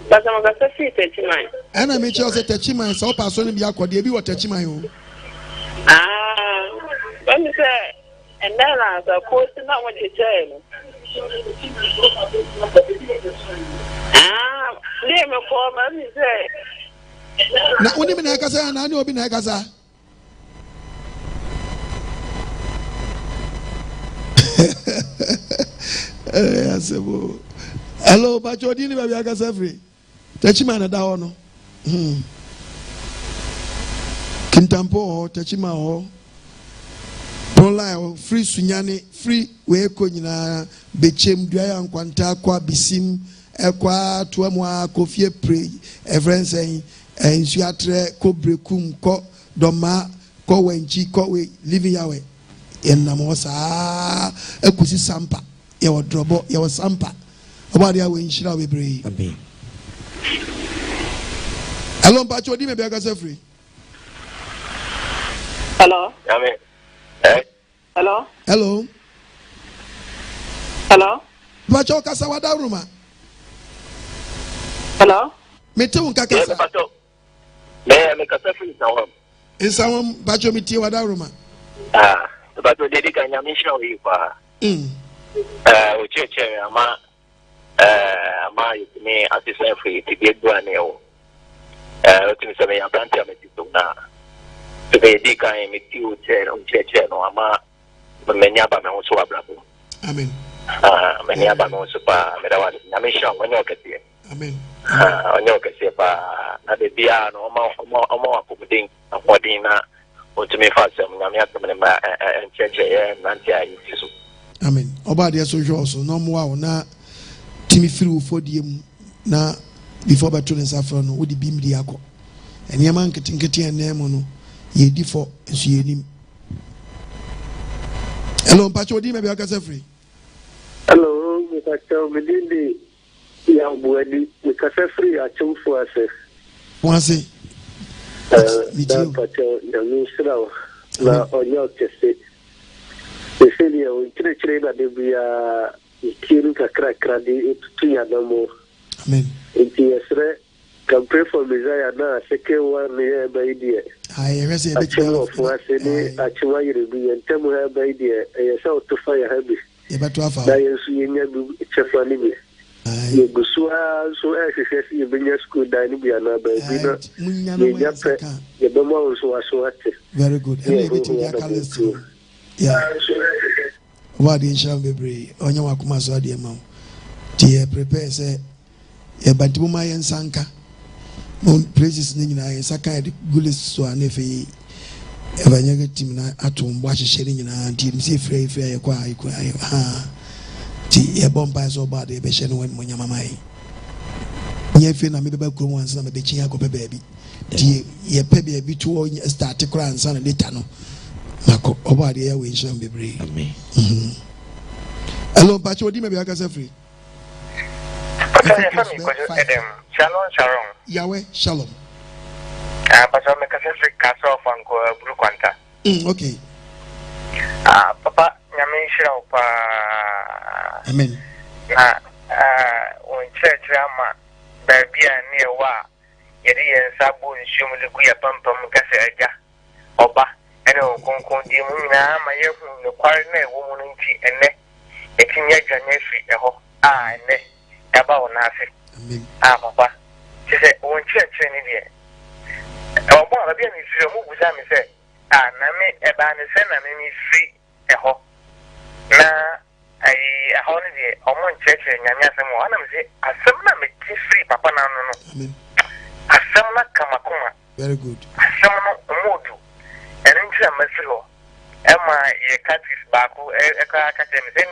But I'm going to free Techimai. And I make sure that Techimai, so person be a code, be what Techimai. Let me say, and then as a course, not what you say. Name a form, let me say. Now, when you been Hagaza, and I know been Hagaza. Hello, but you didn't have Hagaza free. Techimai, that one. Kintampo, Techimai. Prolai free sunyani free weko nyina bechem duaya nkwanta kwa bisim ekwa tuamwa kofie pre everensen ensuatre ko brekum ko doma ko wenchi ko we living yawe enamo sa ekusi sampa ye wodrobo ye sampa obade ya we nshira we bre amen. Hello mpacho di me be aka free. Hello amen. Hello? Hello? Hello? Bacho kasa wada ruma. Hello? Mete unka kasa. Bacho. Me kasa free sawam. Insawam bacho mete wada ruma. Bacho dedika nyamisha wi kwa. Ucheche ama yutimi asisa free tibedwa neo. Utimi sema ya branti ametituna. Dedika meti ucheche no ama menyaba me so abrabo. Amen. Menyaba me so pa medawa nyamisha onyo kete. Amen. Onyo kete pa na de bia no omo akomudin akodin na otumi fa sem nyamia temene ma encheche ye nanti ayi so. Amen. Oba de so jo so no mo a na timi firi Fodie mu na before beto ne safra no wo di bim di akọ. Enema nketenkete enemu no ye di for enso ye nim. Hello, Pacho, di me be aka free. Hello, Pacho, me di ya buadi, me ka free a chumfu ase. Wansi. Da Pacho, da mi sraw na onyo kese. Eseli o chire na de bia ikiru kakra di tu ya namo. Amen. Inti esre can pray for Messiah na second one here by the achieve of was any achieve you be and tell her by the yourself to fire heavy. That is you chefani me. You go so as you bring your school dining be another dinner. You don't want to watch. Very good. Yeah. What in shall be brave on your Wakumaso dear mom. Dear prepare say a Bantuma and Sanka. No places in the Saka Gulis so anefe Evangelic team atom watch sharing in a team see free fair quiet tea a bomb by so bad a beshen when Monyamai. Yefin, I may be back once and a bitching a baby. Ye pebby a bit too start to cry and son and litano. Mako Obadi airway shall be brave. Hello, Pacho, do maybe I can say free. Shalom. Yahweh, shalom. But I'm a Catholic castle of Anko Owuo. Okay. Papa, Yamisha, amen. When church Rama, there be a near wa, Yedi and Sabu and Shumulukuya Pampam Cassaja, Oba, and Okonko Dimuna, my young the quarry woman and neck, a king Yajanefi, and neck. About nothing. Papa. She said, "When church in India, our boy, again, is your move with me, say, Name, a band is sent, and me free a hop. Now, a holiday, or one church, and Yasam, one of the Assamna make free, Papa. No. Assamna Kamakuma. Very good. Assamna Motu, and into a messenger. Emma, ye cat is Baku, a car catching, then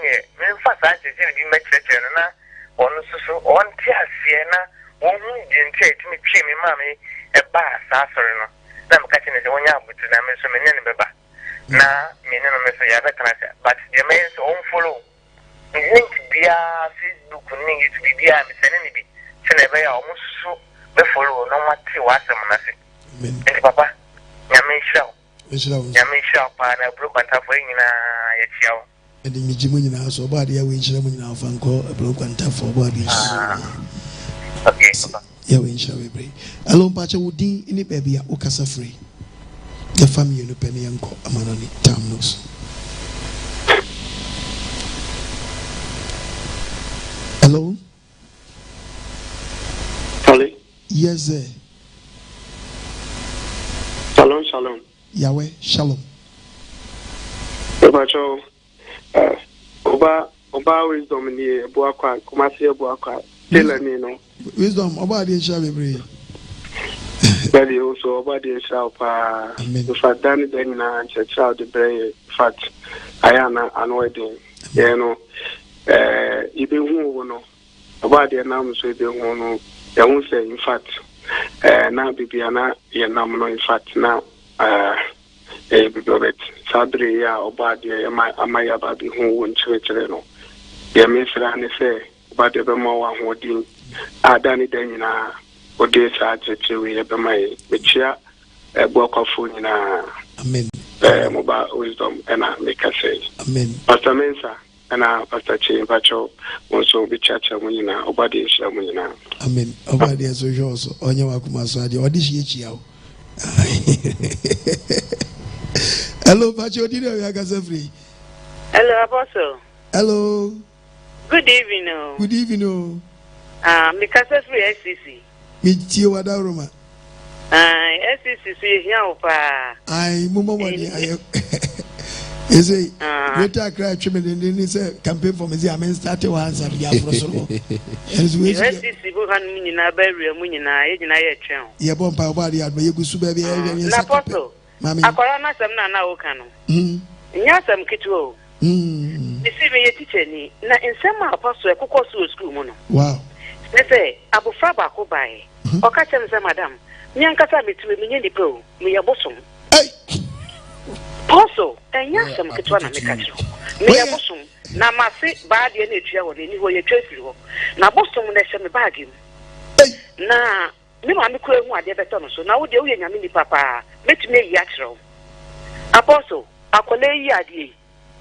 fast, I didn't be much church, and on Tia Siena, one didn't take me, Chimmy, Mammy, a bar, Sasserino. I'm catching it one yard with the name of many baba. Now, Messiah, but the man's own follow. It need to be a Facebook, need to be a Missanity. Senever almost so be follow no mati wasem na se enti papa nyame nhyira pa na bro kwanta fo nyina ya chia wo edi mijimu nyina so ba de ya we nhyira mu nyina fa nko bro kwanta fo ba de okay papa ya we nhyira we bre alo mpache wudi ni baby ya ukasa free the family no pene yanko amanoni tamnos hello yes sir. Shalom. Yahweh, shalom. Obacho, Oba wisdom ni Boakwa, Kumasi Boakwa, Telani no. Wisdom, Oba di Shabi. Daddy also Oba di Shapa. If I done it then na child the brain fat. Ayana unwedding. You know, ibe hu no. Oba di na so ibe hu no. Ya hu say in fact. Na bibiana ya nam no in fact now. Bibobet sadre ya obade ya amaya babi hu won chire no ya mesra ne se obade be mo wa hodin adani danyina ode sa chechewe ya be mai bechia ebuakwafo nyina amen mo ba wisdom na make say amen pastor mensa na pastor che bacho wonso bi chacha mo nyina obade hia mo nyina amen obade so joso onye wakuma so ade ode hie chia o hello, Pacho. Hello, Apostle. Hello. Good evening. Good evening. Me kasa free SCC. Me tio wadaroma. SCC here pa. Ai mumo wani ayo. Ese Greater Accra Chimene say campaign for me amen start one some dia for so. SCC bo han nyina ba ria mu nyina ye nyina ye twen. Ye bon pa oba dia me yegusu ba bia ye na Apostle. Akwara na sem na woka no. Nya sem kitwo. Bisi me ye teacher ni na ensem Apostle ekokọ so school mu no. Wow. Me say abofra ba ko bai. Oka chem say madam, nyankasa metime me nye nipo, me ye bosom. Also, enya sem kitwa na me kachiro. Me ye bosom na mase ba de na etua wo ni ho ye twafiri ho. Na bosom na hye me bag mu. Na me ma me kura hu ade beto no so na wo de wo ye nyame ni papa metime yi akiro. Apostle, akole yi ade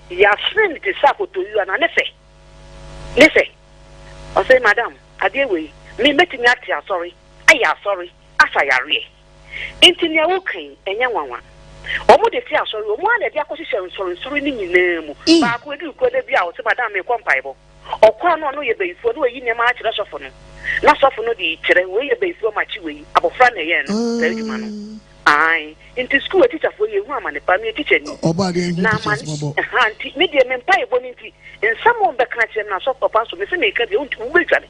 ya friend te sakoto yu na nefe. O say madam, ade we me metime atia sorry. Aya sorry. Asa yare. Intini ya wokan enya wanwa. Omo de ti asori omo ade dia akosihye nsori ni nyina mu ba ko edu ko de bia o se madam me kompaibo okwa no no ye beifo no yi nema a kire sofo no na sofo no di kire we ye beifo ma chi we abofra na ye no ta eduma no ai into school teacher for ye hu amane pa me teacher ni oba de na mani anti me de me mpaibo ni nti nsamo be ka kire na sofo pa so me se me ka de unti wo bedwane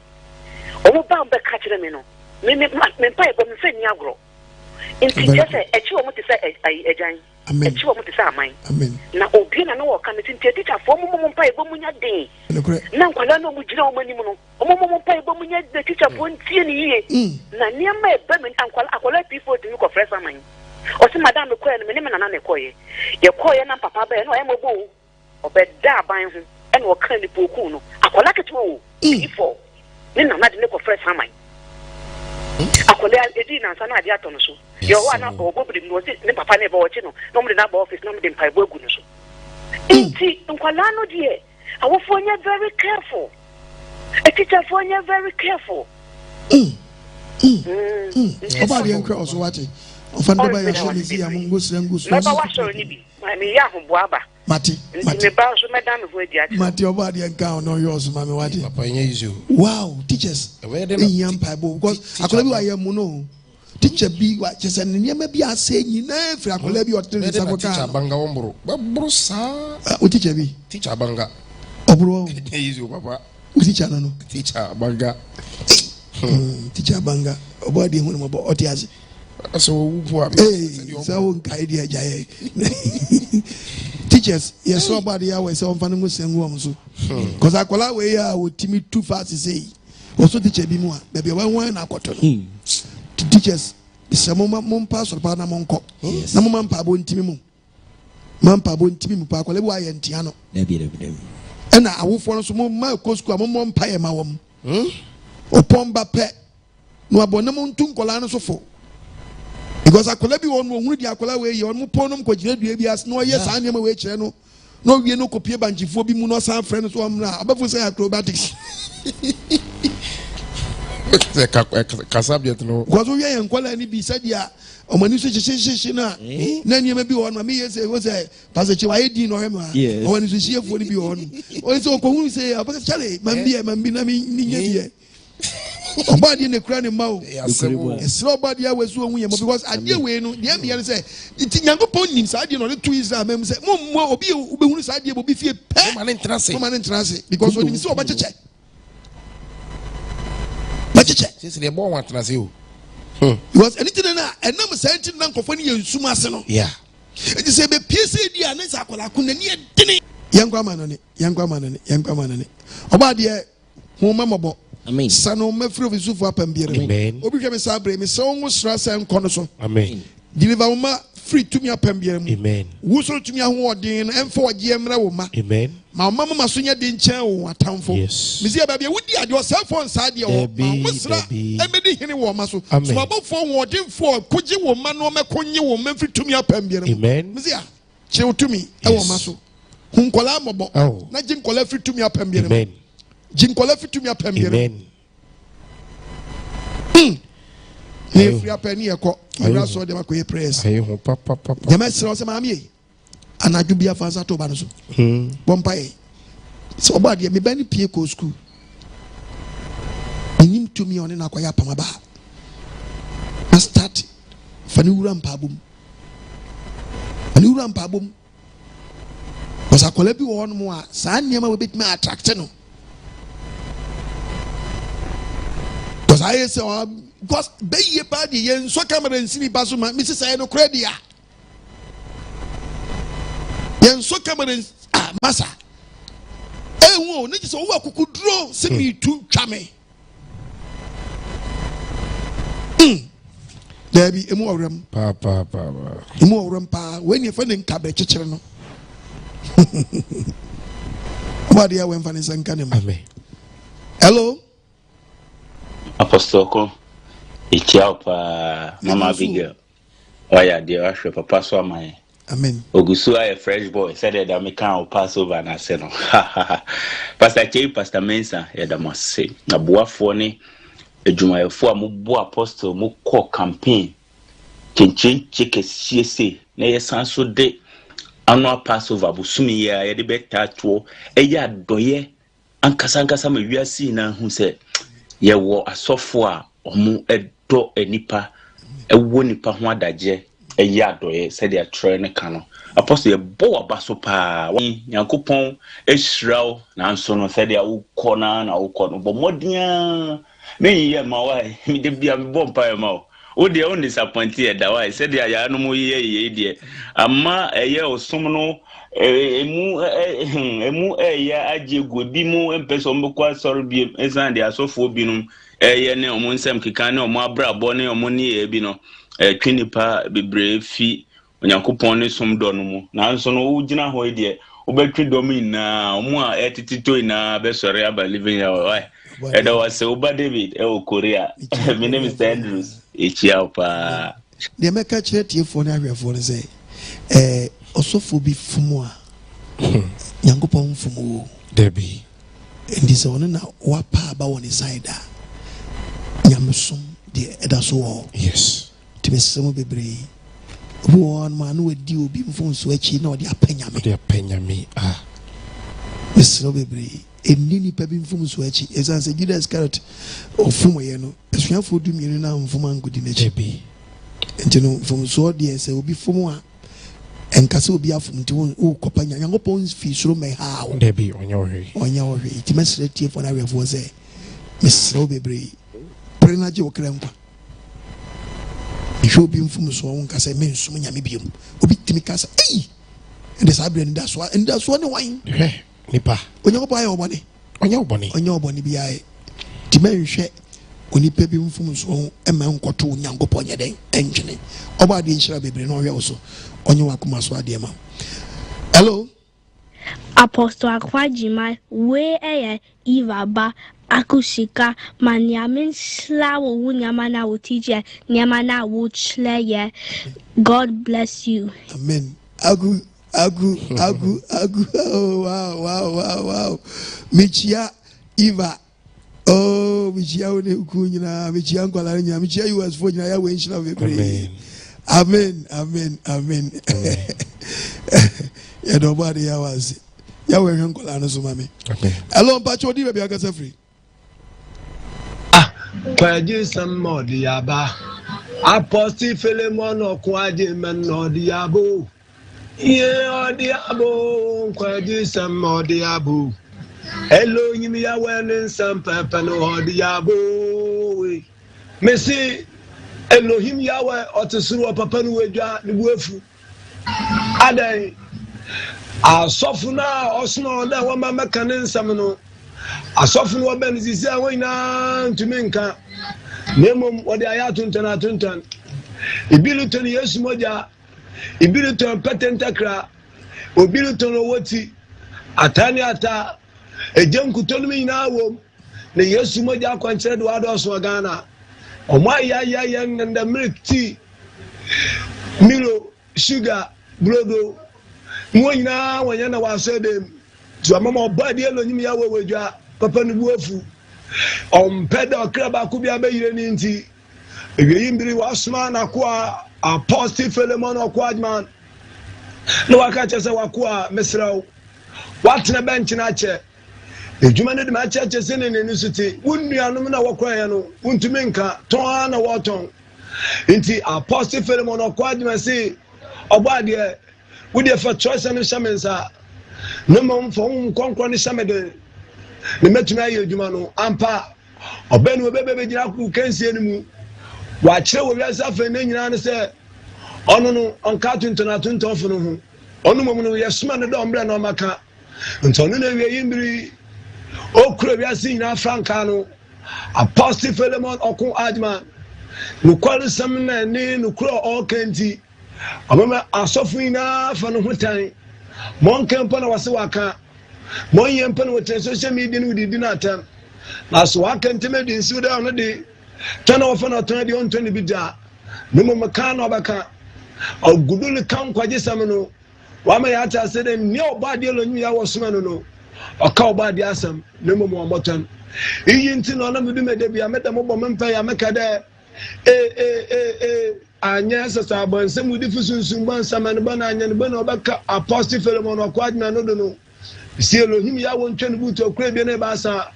omo ba be ka kire me no me mpaibo me fe ni agro inti just echi wo muti say ejan echi wo muti say aman na obi na no wo kan tinti teacher fo mo mpa ebo munya den na nkwala no mu gina wo mani mu no mo mpa ebo munya de teacher fo ntie ni yie na niam ebe me akwala pifo timi ko fresh aman o se madam me koye me na na koye ye koye na papa be no e mo bo obeda aban ho e na wo kan ni poku no akwala ketu wo ifo ni na de ko fresh aman akole edi na nsa na ade ato no so ye ho ana obobri no se ne papa ne ba wo chi no no mo de na ba office no mo de mpa ebo agu no so enti nkwala no de awofo nya very careful a teacher for nya very careful oba de nkra so wate ofanda ba ya shoni zi am ngosira ngusu me ba wa so ni bi me ya ho boaba mati me ba so me da me ho adi ati mati oba de nka no yours ma me wate papa nya izu wow teachers yam bible because akola bi wa yam no teacher bi wa chese ne niam bi ase nyina fira akola bi otere sa ko ka teacher banga wombro babro sa o teacher bi teacher banga obro izu papa teacher no teacher banga teacher banga oba de hu no bo otiaze so wupu abi so won kai dia jaye teachers yes so bad ya we say on fanu musengu am so cause akola we ya otimi too fast say also teacher bi mu a be be wan na akoto no teachers se mo pass pa na mo nko na mo mampa bo ntimi mu pa akola bi wa ye ntia no na awofo no so mo ma ko school mo mpa ye ma wom opomba pe no abonam ntu nkola no so fo because akola bi won ohunu di akola we ye on ponum ko gina dua bi as no ye saa nema we kire no no wie no kopie banjifo bi mu no san frɛ no so amna abafo say acrobatics kasabjet no because we ye nkola ni bi sadia omani so hyehyehye na nneema bi won ma me yese wo say pastor chiwa edi no hema omani so hyehyefo ni bi won o so ko hunu say abaka chale mambi na mi nya die obadi ne kura ne ma o esro obadi awesu ohun yemo because ade we no de bia ne say ti Nyankopon nim sa ade no ne to Israel mem say mo obi ubehunu sa ade bo bi fie pe ma ne ntrase because oni say obacheche sisi de bon wa trase o because anything na enam scientist na nkofo ne yensum ase no yeah it say be pc dia na sa akola kun na ne dini yankwa manone obadi ho mamabo amen sano mafro visufu apambiere obi hwe me sabre me se onwo sra se nkono so amen deliver uma free to me apambiere mu amen wuso to me ho odin na emfa ogie emra wo ma amen ma mama so nya de nchen wo atamfo yes me se bia wudi ade o cell phone sa de o ma sra emedi hene wo ma so so abofo ho odin fo koje wo ma no mekonye wo ma free to me apambiere mu amen me se a che to me e wo ma so hun kola mobo na jin kola free to me apambiere mu amen jinkola fitumi apambiere amen ne free apani eko ira so de makoye prayers ayi ho papa jama sira se maami e anaju bia fa sa to ba no so bompa e so oba de me bani pie ko school enyim tumi one na akoya apama ba na start fani wura mpabom was akola bi wo no mo a saa niam we betimi attract no because I say because be ye body yen so camera nsini baso ma me say no credit a yen so camera masa wo ne so wo akukuduro se mi tu twame Debi emu awram pa emu awram pa when you find nka be chechire no Obadi ya when find nka ne ma hello Apostle ko ikia pa mama Abigail waya de ahwe papa so amaye amen ogusu aye fresh boy said that me can pass over na se no pastor Chei pastor Mensa ya da mose na boafo ne adwumayefo a mo apostle mo call campaign chinchin chikesie na yesan so de annual passover busumi ya ye de beta to eya doye ankasa ma wiase na hu se ye wo asofo a omo edo enipa ewo nipa ho adaje eya doye se de atre ne kano apostle ye bo abaso pa Nyankopon ehiraw na nso no se de awukọ na awukọ no bo modia me ye ma wa mi de bia me bo mpa ye ma o de on disappointed da wa se de ya no mo ye de ama eye osum no emu ya ajego bi mu empeso mbokwa soro bi esan de asofo bi no ye ne omo nsem keka ne omo abrabo ne omo ne ye bi no twinipa bebre fi Onyankopon ne som do no mu na nso no wo gina ho de wo betwi do mi na omo a etitito ina be sore aba living ya Edo was Uba David, Korea. My name is Andrews. Ichiapa. The American church for area for say, also for be fumwa. Yankopon fumu. Debbie. And this one now, wapa ba one side. Yamsum, the Edaso. Yes. To be some baby. One man who do be from switching or the apenya. The apenya me. Ah. Miss Baby. Enini pebin fum so achi esanse Judas Iscariot ofum ye no esuafo du mienu na mfum angudi na chi enti no fum so de se obi fum a enkase obi afum nti wo kopanya Nyankopon fi suro me ha wo debi onya ohwe iti mesre tie fo na wefo se mesro bebre prena je okra nkwa ihwe obi mfum so wo nkase mensum nyame biom obi timi kasa ende sabre nda so ne wan nipa Onyankopon ayo oboni bi aye ti menhwe onipa bi mfum so ema nkoto Onyankopon ye den enjene oba de nshira bebre no hwe so onye wakoma so ade ma hello Apostle Akwajima we eye Eva ba Akushika Manyamin Slaw Wunyamana Wutija Nyamana Wuchleye. God bless you. Amen. Agu. Oh, wow. Michia Eva. Oh, Michia Kunyina, Michia Kwalanya, Michia, you was for Naya Winchla. Amen. Yeah, nobody was. Yahweh Uncolana Sumami. Hello, Pacho, do you have a free? Kwaji some more diaba. Apostle Philemon or Kwaji man or diabo. Yeah, diabo. Kwaji some more diabo. Hello, you me aware some pepper no diabo. Messi Elohim Yahweh or to Suru Papa Nuja the Wefu. Ade. I soften now or snow that one mamma can samino. I soften what Ben is away now to Minka. Name what I had to Tuntan. Ibiliton yes moja, Ibiliton patentakra, Obiliton woti, Ataniata, a junk who told me now, the yes moja considered Wados Wagana. Oh my young and the milk tea, Milo, sugar, brodo. Moina, when you was said to a mamma body alone, you are with your papa Nufu. Pedal crab, could be a baby. If you imbri was man, aqua, a positive Philemon or quadman. No, I can't just say Wakua, Mr. What's in a bench in a chair? If you manage my churches in an university, wouldn't be a nominal Wakwayano, Untuminka, Toana Waton. Inti a positive Philemon or quadman say, Obadia. Would you for choice and shamansa? No more for whom conquer the Samede. The Metumay Jumano, Ampa, or Ben will baby Jaku can see any. Watch her with yourself and then you understand. On cartoon to not to often. On the moment we have smelled the umbrella no maca. Until noon we are imbri. Oh, Crabia seen our Francano. A positive element or co adman. No quality some man name no crow or canty. I remember I suffering for no time. Mon campaign was so I can't. Mon yampan with social media with the dinner time. That's why I can't tell me in Sudan on the day. Turn off on a 20 on 20 bidja. No more can or baka. Or good come quite samano. Why may I say them no body on me? I was smano. Or cow by the assam. No more button. You didn't know me do me debut. I met a mobile man pay. I make a there. Anyas as a bon, some with different Sumban, some and Banana and Bonobaka, a positive Philemon or quite man, no, no. See, him, I won't turn boot or crab in a bassa.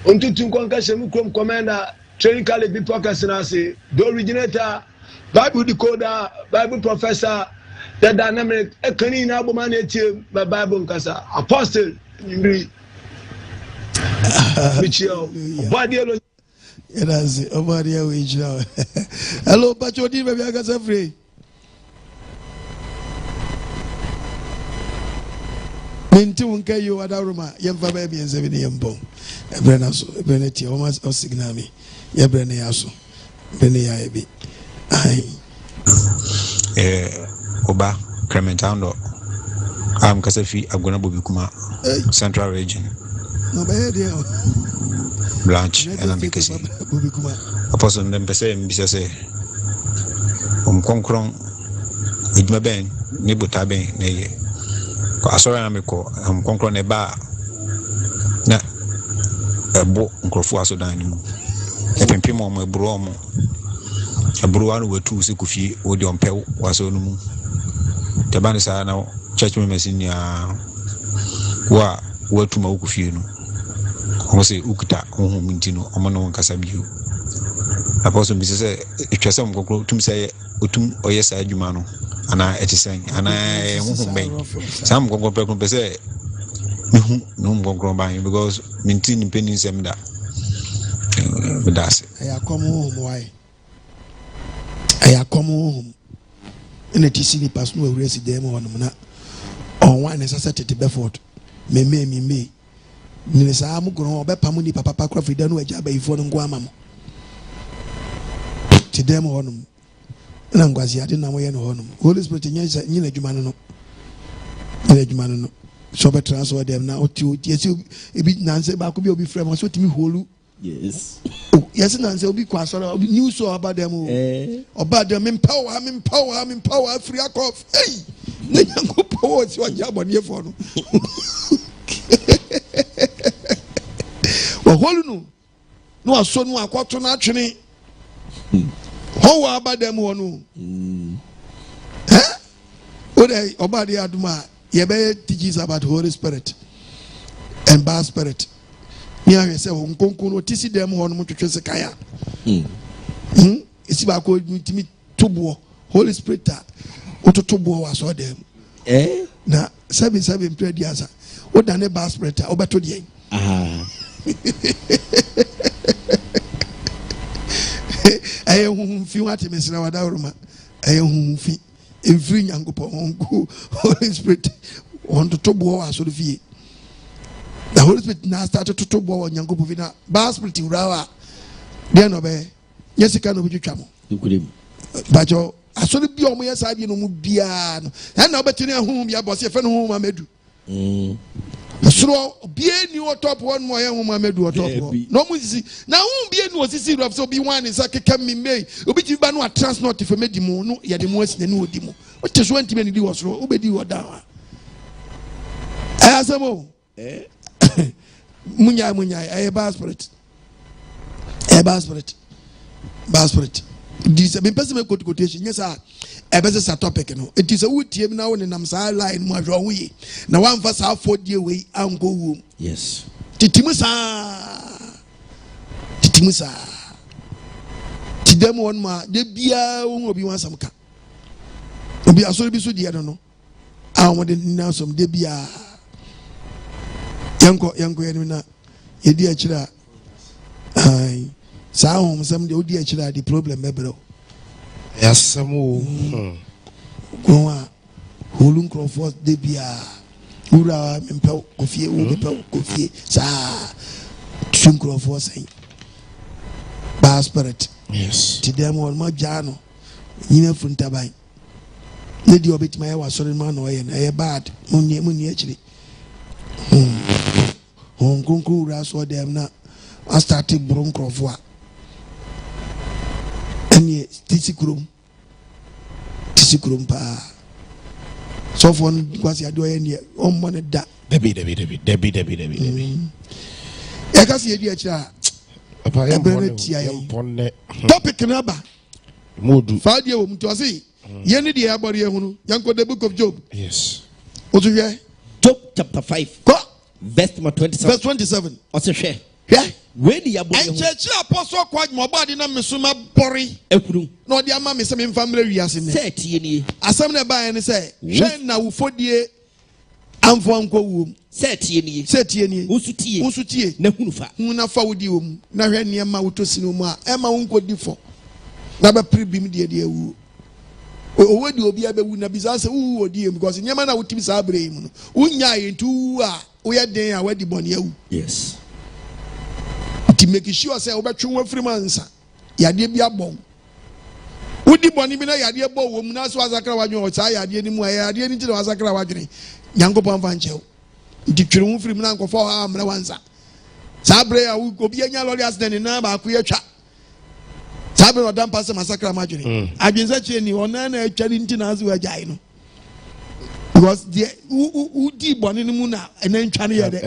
Until to concussion, commander, training college be pockets and I say, the originator, Bible decoder, Bible professor, the dynamic, a canine album man, by Bible Casa, apostle, Michio, body. Over the wage now. Hello, Pacho, maybe I got free. Mintu unke you adaruma yemfa baby and 7 yembo. Ebrenaso, Beneti, almost or signami. Yebreneaso, Beneabi. Oba, Crementando. I'm Kasafi, I'm gonna Bubikuma, Central Region. No, Blanche and Ambikasi. Apostle Nempese, Bissase. Concron, Idmaben, Nibutabe, Nay. Asoramiko, Concron a bar. Na a book, Uncrofu Sudan. A pimpimo, my bromo. A bruan were 2 Sikufi, Odion Pel, was on moon. The Banisa now, church members in ya were to Mokufiano. I say Ukta, Mintino, Omano Casabu. Apostle Mrs. If you some go to say, Utum or yes, I Jumano, and I at saying, and I won't some go back and say, no go by because Mintin pennies them that. But that's I come home, why? I come home in a TCD pass no race them on one necessity to Bedford. Me. Nisa amu kono obe pamu ni papa kra frida no agya ba ifo no ngwa amam ti dem honum na ngwazi ade na moye no honum Holy Spirit nyina adwuma no so be transfer dem na oti esi ebi nanse ba ko bi obi frem so timi holu Yes. Oh, yes, and say obi kwasoro obi news so about them. About them empower free off. Hey, na yango power ti wa jabo nie for no. Wa holu no aso no akoto na atwene. How about them no? Eh? Ode obade aduma ye be teaches about Holy Spirit and bad spirit. Near say nkonko no tisi dem ho no motwetwe sekaya. Isi ba ko mitimi tobo Holy Spirit ototobo wa so dem. Na seven prayer diasa. O da ne bad spirit obeto de. Aye hu fi wati mesra wada uruma. Aye hu fi every nyangopo Holy Spirit want to tobo wa so fie. The Holy Spirit now started to talk about Yango Vina, Bas Pretty Rawa, then obey. Yes, you can obey Chamo. But your I saw the Biom, yes, I didn't know Biano, and now betting whom your boss, your friend whom I made. So, be new top one more whom I made do a top. No, now won't be any seed of so be one is like a coming May. Obey Banu at Transnot if I made the moon, yet the most than no demo. What is 20 minutes was wrong, obey you or down. As a mo. Munya a bad spirit. This a person quotation. Yes, sir. A business topic. It is a wood team now and I'm sorry line more wrong way. Now one first half 40 away and go home. Yes. Titimusa. Tidem one ma de bia won obi wan samka. Obi asori bi so de no. I want to now some de bia. Yanko yenina yedi achira ai sa hom sam de odi achira the problem mebro yasamu ko wa holun crofos de bia ura mempel kofie wo mempel kofie sa tun crofos ai ba spirit yes ti dem on ma jano nyina funta bai ne di obeti ma ya wasori ma no ye na ye bad munni achiri Hong Kong raso dem na I started Bronkrofwa. And ye Tisikurum pa. So for was ya do any on money da. Debbie. I can see a cha. Topic number. Modu. 5 year to see. Yenny the Abari Yanko the book of Job. Yes. What do you Job chapter 5. Verse 27. Verse 27. Also share. Yeah. Where the Abu and church apostle quite more body na mesuma bori. No the ama me some family wiase ne. Say tie asem na ba ne say. Hwe na wo fodie amfo anko wom. Say tie ni. Usutie. Na hunufa. Huna fa wodi wom. Na hwe ne ma wotosi no mu a e ma wonko di fo. Na ba pribim de awu. Owe di obi abewu na bisa say wu odi em because nyama na wotimi sa abre mu no. Unya yentu a we den a wadi boni awu. Yes. To make sure say obetwe wo free mansa. Yade bi abon. Udi boni bi na yade bo wo mu na so azakra wadwe o sa yade ni mu yade ni ti na azakra wadwe. Nyankopon fa nchew. Nti twere wo free mu na nkofo ha amra wansa. Sa abre a obi anya lori accident na ba akwa yatwa. Sa abre odam pass masakra madwe. Adwensa chire ni ona na atwari nti na azu agai no. Because the udi boni ni mu na enantwa ne yede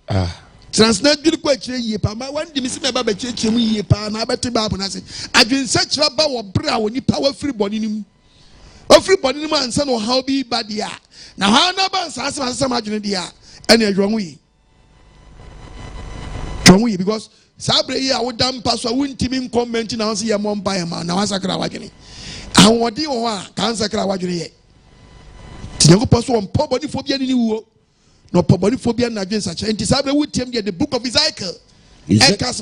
e Transnet bi ko akire yie pa ma wan dimi se me ba ba kire mu yie pa na abete ba apo na se adwensa kire ba wo bra wo nipa wa free boni nim o free boni nim ansa no how bi ba dia na ha na ba ansa asem adwene dia ene adwonwo yi because sabre yi a wo dam paso wo ntimi comment na so ye mo mpa ye ma na wasakra wadwene awodi wo a kan sakra wadwene ye tinyango paso on po boni phobia ni wo no poboni phobia na dwen sacha enti sabe wutiem the book of Ezekiel Ezekiel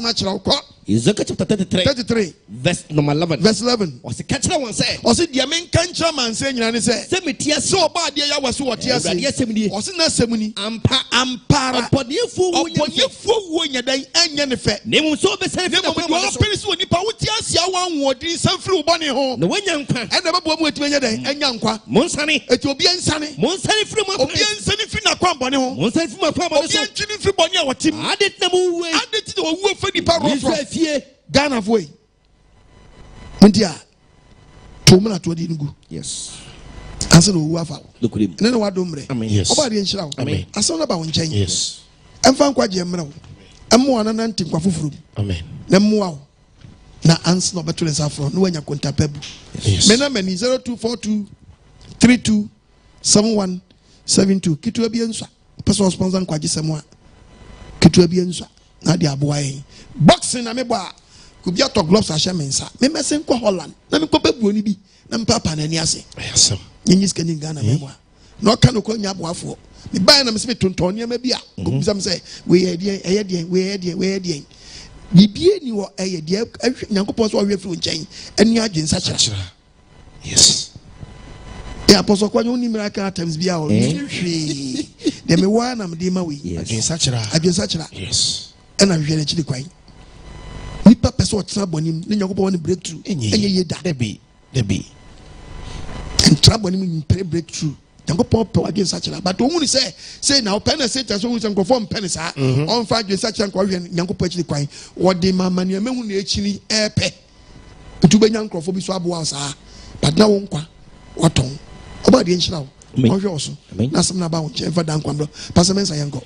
chapter 33 verse number 11 o se catch one say o se dia men kancha man say nyina ne say se metia se oba de ya waso wotia se o se na semuni ampara opodefo wo nya dan anya ne fe ne mu so be se fe na pese woni pa wotia se awan wodin sanfiri ubone ho na wanya nkwa e na babo mu etima nya dan anya nkwa monsane eti obi ensane monsane firi mu obi ensane firi na kwa bone ho monsane firi ma kwa bone so obi entwini firi bone a wotim adet na mu we nti de owu fa nipa rofo Ghana foi ntia to mu na to di nugu yes asa no owu afa lokulim ne wa do mre oba de nhyira wo asa na ba wo nkyɛn yes emfa nkwaje mre wo emmo na nanti nkwa foforo amen na mmoa wo na ans no beto nsa afro no wanya kontapabu mena mani 0242327172 kitu abi enswa person sponsor nkwaje semwa kitu abi enswa na de aboa yen boxing na me ba kubia to gloves ahye mensa me mese nkwa Holland na me kopabu oni bi na mpapa na ni ase yes nyi skani Ghana me boa no ka no ko nya aboafo me ba na me se tonton ne ma bi a ko bisam se we ye de bibie ni wo eye de Nyankopɔn so ɔhwe firi nkyɛn ani adwen sa kyerɛ yes e apostle kwanyo ni miracle times bia o hwe de me wa na me de ma we adwen sa kyerɛ yes ɛna hwe na kyiri kwan nipa pɛ sɛ ɔtena bɔnim ne Nyankopɔn ne breakthrough enye ye da debi ntra bɔnim ni breakthrough Nyankopɔn pɛ adwen sa kyerɛ but ohun say na open na say so ohun say nkɔfɔ mpɛ ne saa on fa adwen sa kyerɛ nkɔ hwe Nyankopɔn kyiri kwan wɔde mama ne mehu na ekyiri ɛpɛ tuba nyankɔfɔ bi so aboa saa but na wo nkwa wɔtɔn oba de nhyira wo ɔhwe wo so na asɛm na ba wo kyɛn fa dan kwamdo pastor mensa yanko